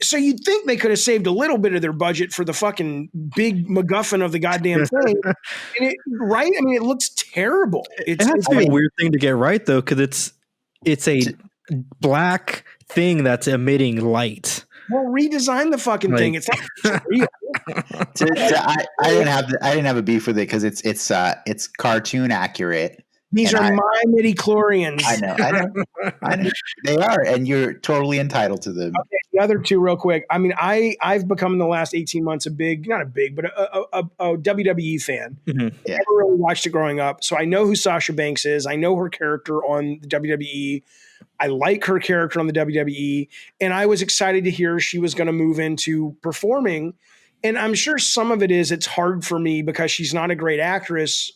So you'd think they could have saved a little bit of their budget for the fucking big MacGuffin of the goddamn thing. Right? I mean, it looks terrible. It has to be a weird thing to get right, though, because it's a black thing that's emitting light. Well, redesign the fucking thing. It's not real. I didn't have a beef with it because it's cartoon accurate. These are my midi-chlorians. I know. They are, and you're totally entitled to them. Okay, the other two real quick. I mean, I've become in the last 18 months a WWE fan. Mm-hmm. Yeah. Never really watched it growing up. So I know who Sasha Banks is. I know her character on the WWE. I like her character on the WWE. And I was excited to hear she was going to move into performing. And I'm sure some of it is it's hard for me because she's not a great actress.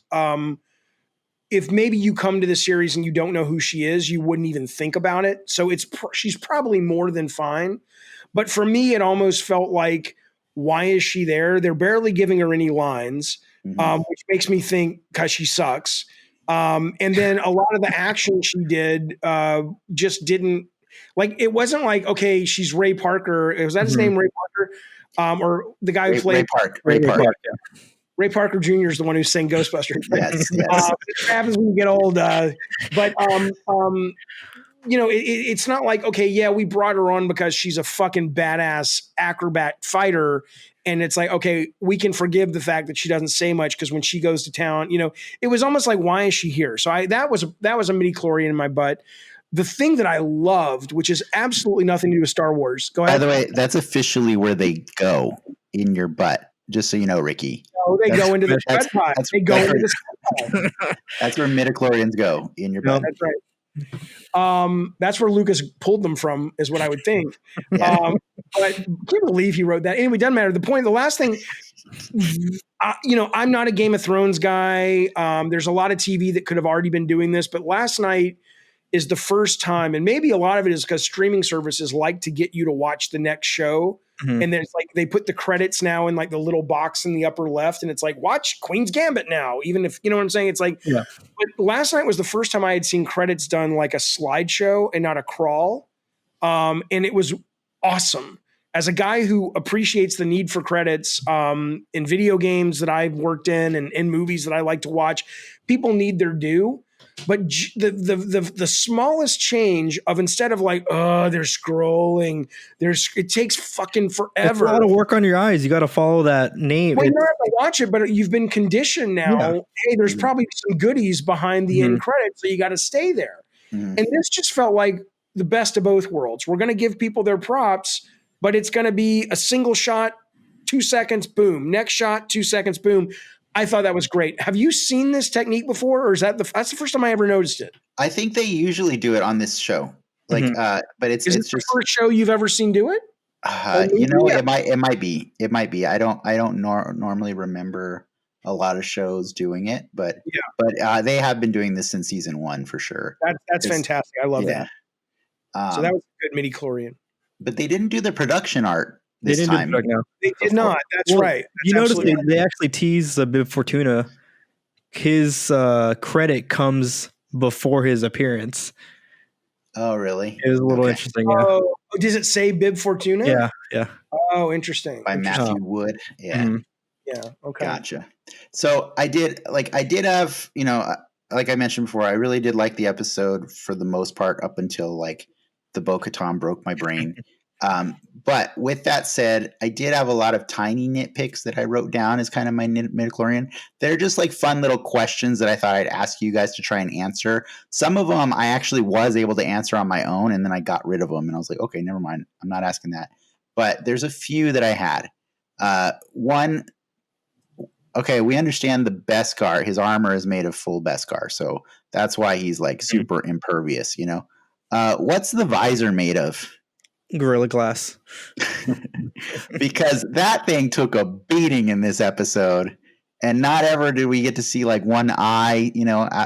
If maybe you come to the series and you don't know who she is, you wouldn't even think about it. So she's probably more than fine. But for me, it almost felt like, why is she there? They're barely giving her any lines, which makes me think because she sucks. And then a lot of the action she did just didn't, like, it wasn't like, okay, she's Ray Parker. Was that his name, Ray Parker? Or the guy who played Ray Park. Yeah. Ray Parker Jr. is the one who sang Ghostbusters. Yes. It happens when you get old. It's not like, okay, yeah, we brought her on because she's a fucking badass acrobat fighter. And it's like, okay, we can forgive the fact that she doesn't say much because when she goes to town, it was almost like, why is she here? So that was a midi-chlorian in my butt. The thing that I loved, which is absolutely nothing to do with Star Wars. Go ahead. By the way, that's officially where they go in your butt. Just so you know, Ricky. No, they go into the sweat pot. They go into the sweat pot. That's where midichlorians go in your butt. That's right. That's where Lucas pulled them from, is what I would think. Yeah. But I can't believe he wrote that. Anyway, it doesn't matter. The last thing, I'm not a Game of Thrones guy. There's a lot of TV that could have already been doing this, but last night is the first time, and maybe a lot of it is because streaming services like to get you to watch the next show. Mm-hmm. And then it's like they put the credits now in like the little box in the upper left, and it's like, watch Queen's Gambit now, even if, you know what I'm saying? It's like, yeah. But last night was the first time I had seen credits done like a slideshow and not a crawl. And it was awesome. As a guy who appreciates the need for credits in video games that I've worked in and in movies that I like to watch, people need their due. But the smallest change of, instead of like, oh, they're scrolling, it takes fucking forever. It's a lot of work on your eyes. You got to follow that name. Well, you don't have to watch it, but you've been conditioned now. Yeah. Hey, there's probably some goodies behind the end credits, so you got to stay there. And this just felt like the best of both worlds. We're going to give people their props, but it's going to be a single shot, 2 seconds, boom. Next shot, 2 seconds, boom. I thought that was great. Have you seen this technique before, or is that's the first time I ever noticed it? I think they usually do it on this show. Like, but it's just the first show you've ever seen do it. It might be. I don't normally remember a lot of shows doing it, but they have been doing this since season 1 for sure. That's fantastic. I love that. So that was a good midi-chlorian. But they didn't do the production art. They did not. That's right. You notice they actually tease Bib Fortuna. His credit comes before his appearance. Oh, really? It was a little interesting. Yeah. Oh, does it say Bib Fortuna? Yeah. Oh, interesting. By Matthew Wood. Yeah. Mm-hmm. Yeah. Okay. Gotcha. So I did have, like I mentioned before, I really did like the episode for the most part up until like the bo-katan broke my brain. But with that said, I did have a lot of tiny nitpicks that I wrote down as kind of my midichlorian. They're just like fun little questions that I thought I'd ask you guys to try and answer. Some of them I actually was able to answer on my own, and then I got rid of them. And I was like, okay, never mind. I'm not asking that. But there's a few that I had. One, okay, we understand the Beskar. His armor is made of full Beskar. So that's why he's like super impervious, What's the visor made of? Gorilla Glass. Because that thing took a beating in this episode, and not ever did we get to see like one eye,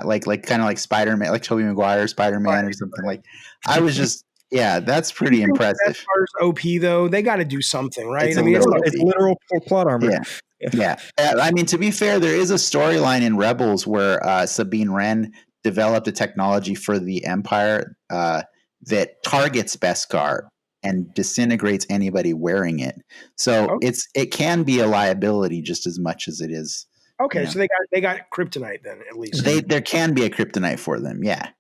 like kind of like Spider-Man, like Tobey Maguire Spider-Man or something. Like, I was just, that's pretty impressive. As far as OP though, they got to do something, right? It's literal plot armor. Yeah. I mean, to be fair, there is a storyline in Rebels where Sabine Wren developed a technology for the Empire that targets Beskar and disintegrates anybody wearing it. So it can be a liability just as much as it is. Okay, so they got kryptonite then, at least. There can be a kryptonite for them, yeah.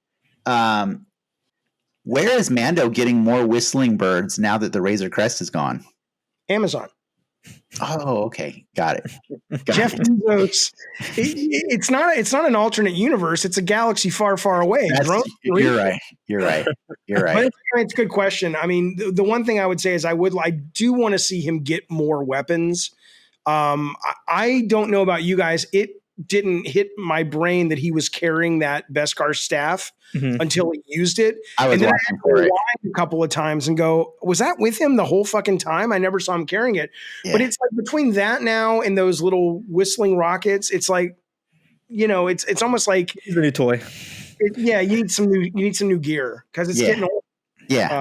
Where is Mando getting more whistling birds now that the Razor Crest is gone? Amazon. Oh, okay, got it. Jeff Bezos. It's not an alternate universe. It's a galaxy far, far away. You're right. But it's a good question. I mean, the one thing I would say is I do want to see him get more weapons. I don't know about you guys. It didn't hit my brain that he was carrying that Beskar staff until he used it. I was watching for it a couple of times and go, was that with him the whole fucking time? I never saw him carrying it. Yeah. But it's like between that now and those little whistling rockets, it's like, it's almost like he's a new toy. You need some new gear because it's getting old. Yeah.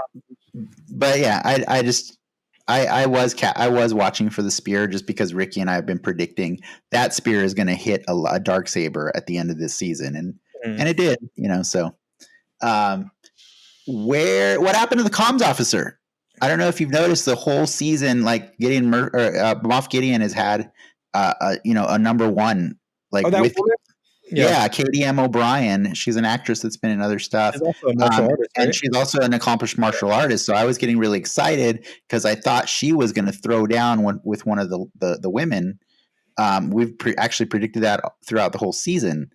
But yeah, I was watching for the spear just because Ricky and I have been predicting that spear is going to hit a Darksaber at the end of this season, and it did, So, what happened to the comms officer? I don't know if you've noticed the whole season, like Moff Gideon has had, a number one, like with. Yeah, Katie M. O'Brien. She's an actress that's been in other stuff. She's also a martial artist, right? And she's also an accomplished martial artist. So I was getting really excited because I thought she was going to throw down with one of the women. We've actually predicted that throughout the whole season.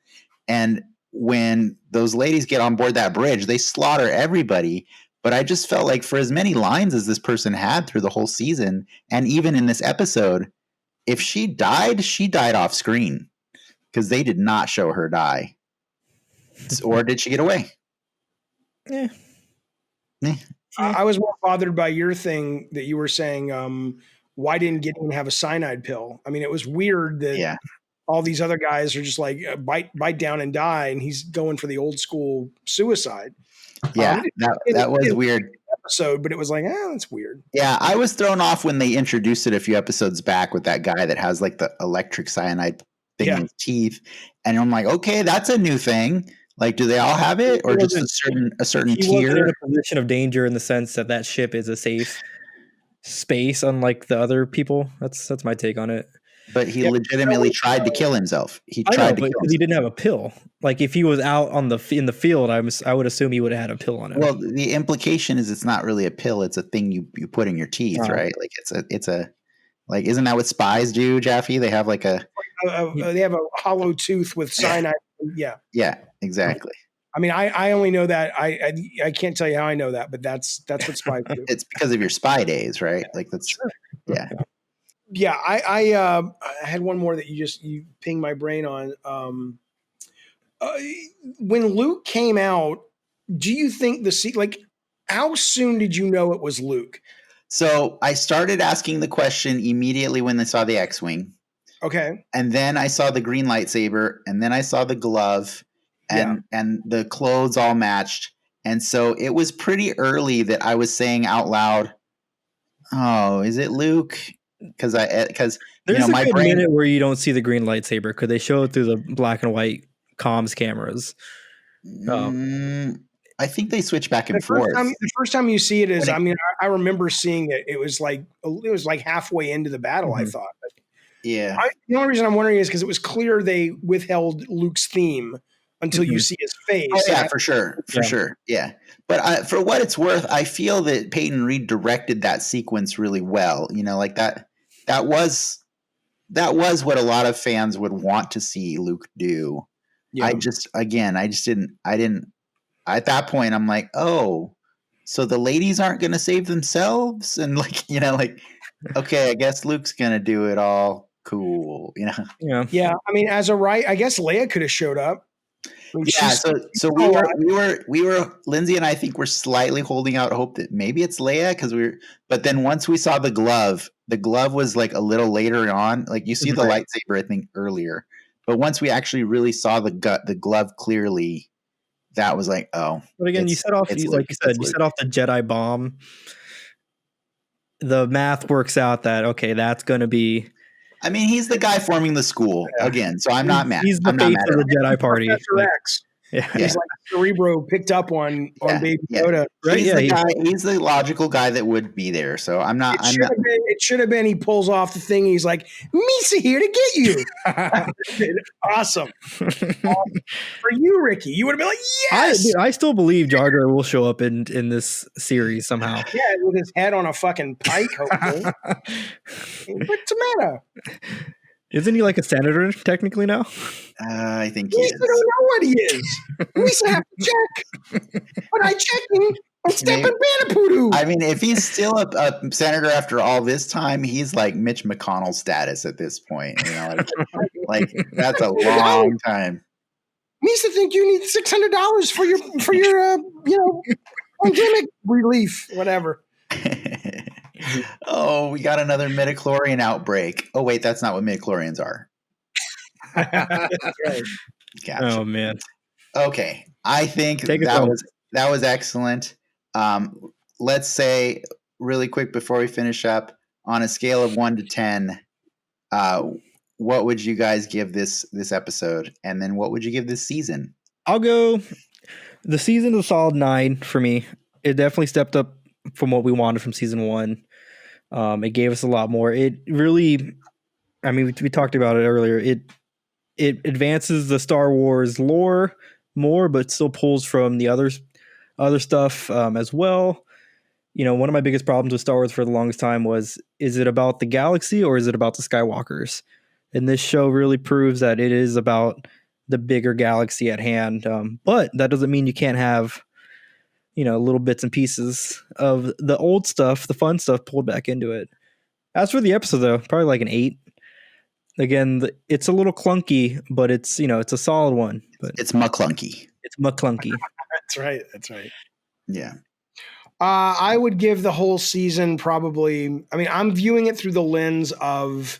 And when those ladies get on board that bridge, they slaughter everybody. But I just felt like for as many lines as this person had through the whole season, and even in this episode, if she died off screen. Because they did not show her die. Or did she get away? Yeah. I was more bothered by your thing that you were saying, why didn't Gideon have a cyanide pill? I mean, it was weird that all these other guys are just like, bite down and die, and he's going for the old school suicide. Yeah, that was weird. Episode, but it was like, that's weird. Yeah, I was thrown off when they introduced it a few episodes back with that guy that has like the electric cyanide thing in his teeth, and I'm like, okay, that's a new thing. Like, do they all have it, or just a certain he tier? Wasn't in a position of danger in the sense that ship is a safe space, unlike the other people. That's my take on it. But he legitimately tried to kill himself. He didn't have a pill. Like if he was out in the field, I would assume he would have had a pill on him. Well, the implication is it's not really a pill; it's a thing you put in your teeth, right? Like it's a. Like, isn't that what spies do, Jaffe? They have like they have a hollow tooth with cyanide. Yeah. Yeah, exactly. I mean, I only know that. I can't tell you how I know that, but that's what spies do. It's because of your spy days, right? Like that's yeah. Yeah, I had one more that you pinged my brain on. When Luke came out, do you think how soon did you know it was Luke? So I started asking the question immediately when I saw the X-Wing. Okay. And then I saw the green lightsaber, and then I saw the glove, and the clothes all matched. And so it was pretty early that I was saying out loud, "Oh, is it Luke?" Because there's my brain minute where you don't see the green lightsaber because they show it through the black and white comms cameras. I think they switch back and forth. The first time you see it is, I remember seeing it. It was like halfway into the battle. I thought. Yeah. The only reason I'm wondering is because it was clear they withheld Luke's theme until you see his face. Oh yeah, for sure. Yeah. But for what it's worth, I feel that Peyton Reed directed that sequence really well. Like that was what a lot of fans would want to see Luke do. Yeah. I didn't. At that point, I'm like, oh, so the ladies aren't going to save themselves? And okay, I guess Luke's going to do it all cool, Yeah. Yeah. I mean, I guess Leia could have showed up. So we were Lindsay and I think we're slightly holding out hope that maybe it's Leia but then once we saw the glove was like a little later on. Like you see the lightsaber, I think, earlier, but once we actually really saw the glove clearly, that was like, oh. But again, you set off the Jedi bomb. The math works out that okay, that's going to be. I mean, he's the guy forming the school again, so I'm not mad. He's the face of the Jedi party. Professor X. Yeah. He's like Cerebro picked up on Baby Yoda. Right? He's the guy. He's the logical guy that would be there. So I'm not. It should have been. He pulls off the thing. He's like, Misa here to get you. Awesome. For you, Ricky, you would have been like, yes. I still believe Jar Jar will show up in this series somehow. Yeah, with his head on a fucking pike. Hopefully. What's the matter? Isn't he like a senator technically now? I think he is. I don't know what he is. Lisa have to check. But I checking. I'm stepping Banapoo. I mean, if he's still a senator after all this time, he's like Mitch McConnell status at this point. You know, like that's a long time. Misa think you need $600 for your pandemic relief, whatever. Oh, we got another midichlorian outbreak. Oh wait, that's not what midichlorians are. That's right. Gotcha. Oh man. Okay, I think that was excellent. Let's say really quick before we finish up, on a scale of 1 to 10, what would you guys give this episode, and then what would you give this season? I'll go. The season is a solid 9 for me. It definitely stepped up from what we wanted from season 1. It gave us a lot more. It really, I mean, we talked about it earlier. It advances the Star Wars lore more, but still pulls from the other stuff as well. You know, one of my biggest problems with Star Wars for the longest time was, is it about the galaxy or is it about the Skywalkers? And this show really proves that it is about the bigger galaxy at hand. But that doesn't mean you can't have, little bits and pieces of the old stuff, the fun stuff pulled back into it. As for the episode, though, probably like an 8. Again, it's a little clunky, but it's a solid one. But it's McClunky. It's McClunky. That's right. Yeah. I would give the whole season probably. I mean, I'm viewing it through the lens of.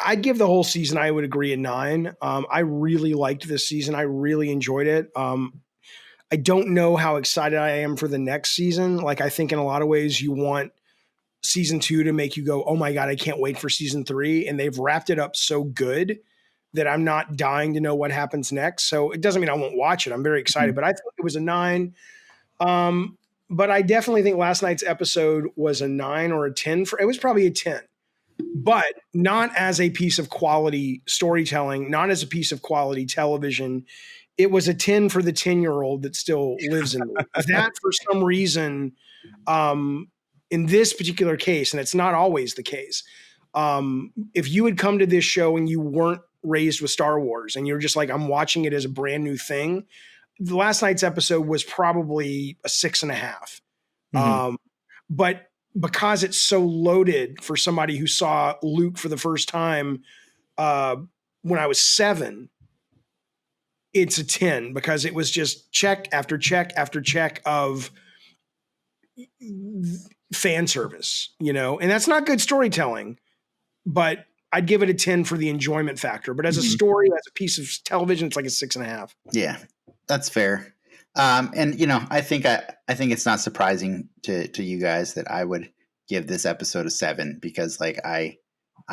I'd give the whole season, I would agree, a 9. I really liked this season. I really enjoyed it. I don't know how excited I am for the next season. Like, I think in a lot of ways you want season 2 to make you go, oh my God, I can't wait for season 3. And they've wrapped it up so good that I'm not dying to know what happens next. So it doesn't mean I won't watch it. I'm very excited, but I thought it was a 9. But I definitely think last night's episode was a 9 or a 10. It was probably a 10, but not as a piece of quality storytelling, not as a piece of quality television. It was a 10 for the 10-year-old that still lives in me. That, for some reason, in this particular case, and it's not always the case, if you had come to this show and you weren't raised with Star Wars and you're just like, I'm watching it as a brand new thing, the last night's episode was probably a 6.5. But because it's so loaded for somebody who saw Luke for the first time when I was 7, it's a 10 because it was just check after check after check of fan service, and that's not good storytelling, but I'd give it a 10 for the enjoyment factor. But as a story, as a piece of television, it's like a 6.5. Yeah, that's fair. And I think it's not surprising to you guys that I would give this episode a 7 because like I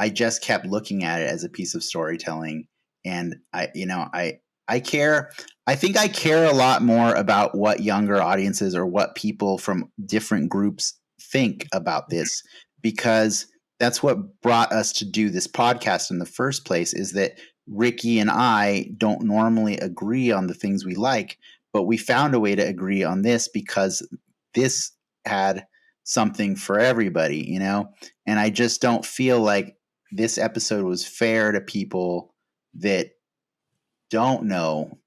just kept looking at it as a piece of storytelling, and I care. I think I care a lot more about what younger audiences or what people from different groups think about this, because that's what brought us to do this podcast in the first place, is that Ricky and I don't normally agree on the things we like, but we found a way to agree on this because this had something for everybody, and I just don't feel like this episode was fair to people that don't know,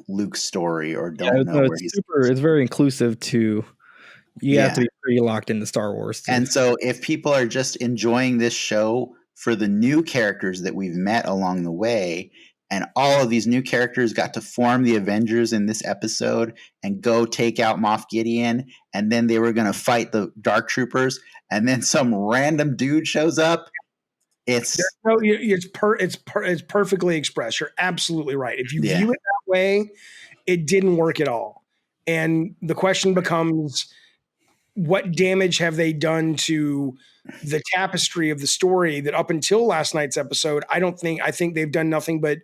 Luke's story or don't know where he's. It's very inclusive to. You have to be pretty locked into Star Wars. And so if people are just enjoying this show for the new characters that we've met along the way, and all of these new characters got to form the Avengers in this episode and go take out Moff Gideon, and then they were going to fight the Dark Troopers, and then some random dude shows up. It's perfectly expressed. You're absolutely right. If you view it that way, it didn't work at all. And the question becomes, what damage have they done to the tapestry of the story that up until last night's episode, I think they've done nothing but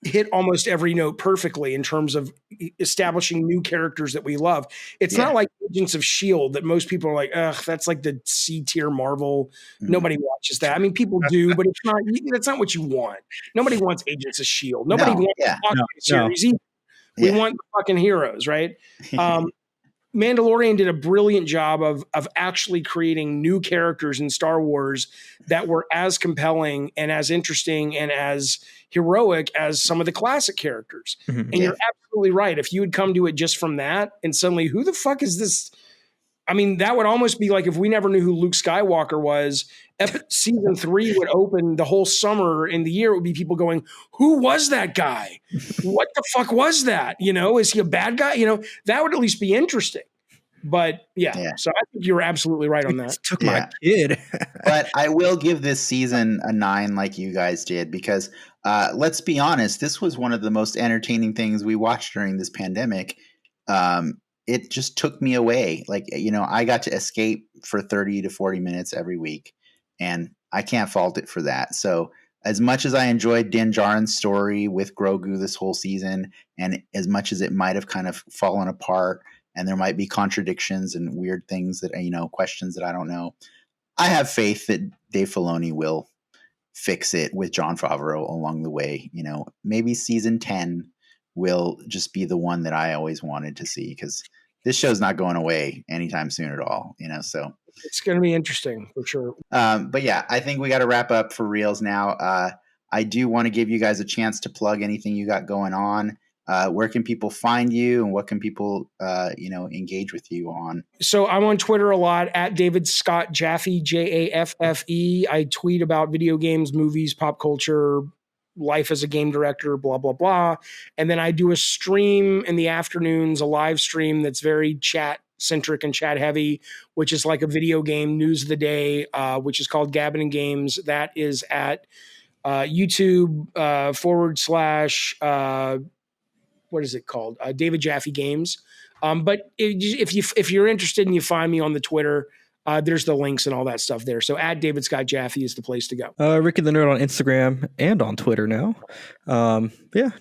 hit almost every note perfectly in terms of establishing new characters that we love. It's not like Agents of S.H.I.E.L.D. that most people are like, ugh, that's like the C tier Marvel. Nobody watches that. I mean, people do, but that's not what you want. Nobody wants Agents of S.H.I.E.L.D. Nobody wants the Hawkeye series either. We want the fucking heroes, right? Mandalorian did a brilliant job of actually creating new characters in Star Wars that were as compelling and as interesting and as heroic as some of the classic characters. And you're absolutely right. If you had come to it just from that and suddenly, who the fuck is this? I mean, that would almost be like if we never knew who Luke Skywalker was. Season 3 would open the whole summer in the year. It would be people going, who was that guy? What the fuck was that? You know, is he a bad guy? You know, that would at least be interesting. But so I think you're absolutely right on that. Took my kid. But I will give this season a 9 like you guys did, because let's be honest, this was one of the most entertaining things we watched during this pandemic. It just took me away. Like, you know, I got to escape for 30 to 40 minutes every week, and I can't fault it for that. So as much as I enjoyed Din Djarin's story with Grogu this whole season, and as much as it might have kind of fallen apart, and there might be contradictions and weird things that, you know, questions that I don't know, I have faith that Dave Filoni will fix it with Jon Favreau along the way. You know, maybe season 10 will just be the one that I always wanted to see, because this show's not going away anytime soon at all, you know, so it's going to be interesting for sure. But yeah, I think we got to wrap up for reals now. I do want to give you guys a chance to plug anything you got going on. Where can people find you, and what can people, you know, engage with you on? So I'm on Twitter a lot at David Scott Jaffe, Jaffe. I tweet about video games, movies, pop culture, life as a game director, blah, blah, blah. And then I do a stream in the afternoons, a live stream that's very chat centric and chat heavy, which is like a video game news of the day, which is called Gabbin' and Games. That is at YouTube / what is it called? David Jaffe Games. But if you're interested and you find me on the Twitter, there's the links and all that stuff there. So at David Scott Jaffe is the place to go. Ricky the Nerd on Instagram and on Twitter now.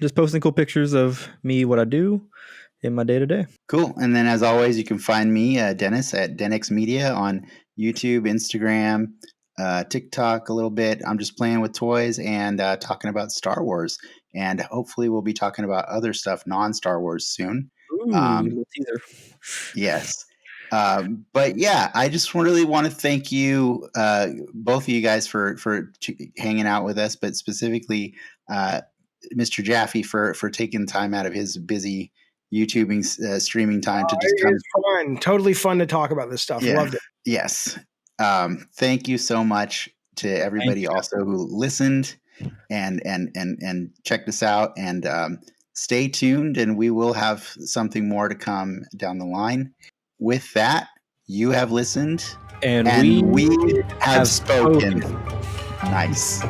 Just posting cool pictures of me, what I do in my day-to-day. Cool. And then as always, you can find me, Dennis, at Denix Media on YouTube, Instagram, TikTok a little bit. I'm just playing with toys and talking about Star Wars. And hopefully we'll be talking about other stuff, non-Star Wars soon. Teaser. Yes. But yeah, I just really want to thank you, both of you guys for hanging out with us, but specifically Mr. Jaffe for taking time out of his busy YouTubing streaming time to just come. It's fun. Totally fun to talk about this stuff. Loved it. Yes. Thank you so much to everybody also who listened and checked us out, and stay tuned, and we will have something more to come down the line. With that, you have listened, and we have spoken. Nice.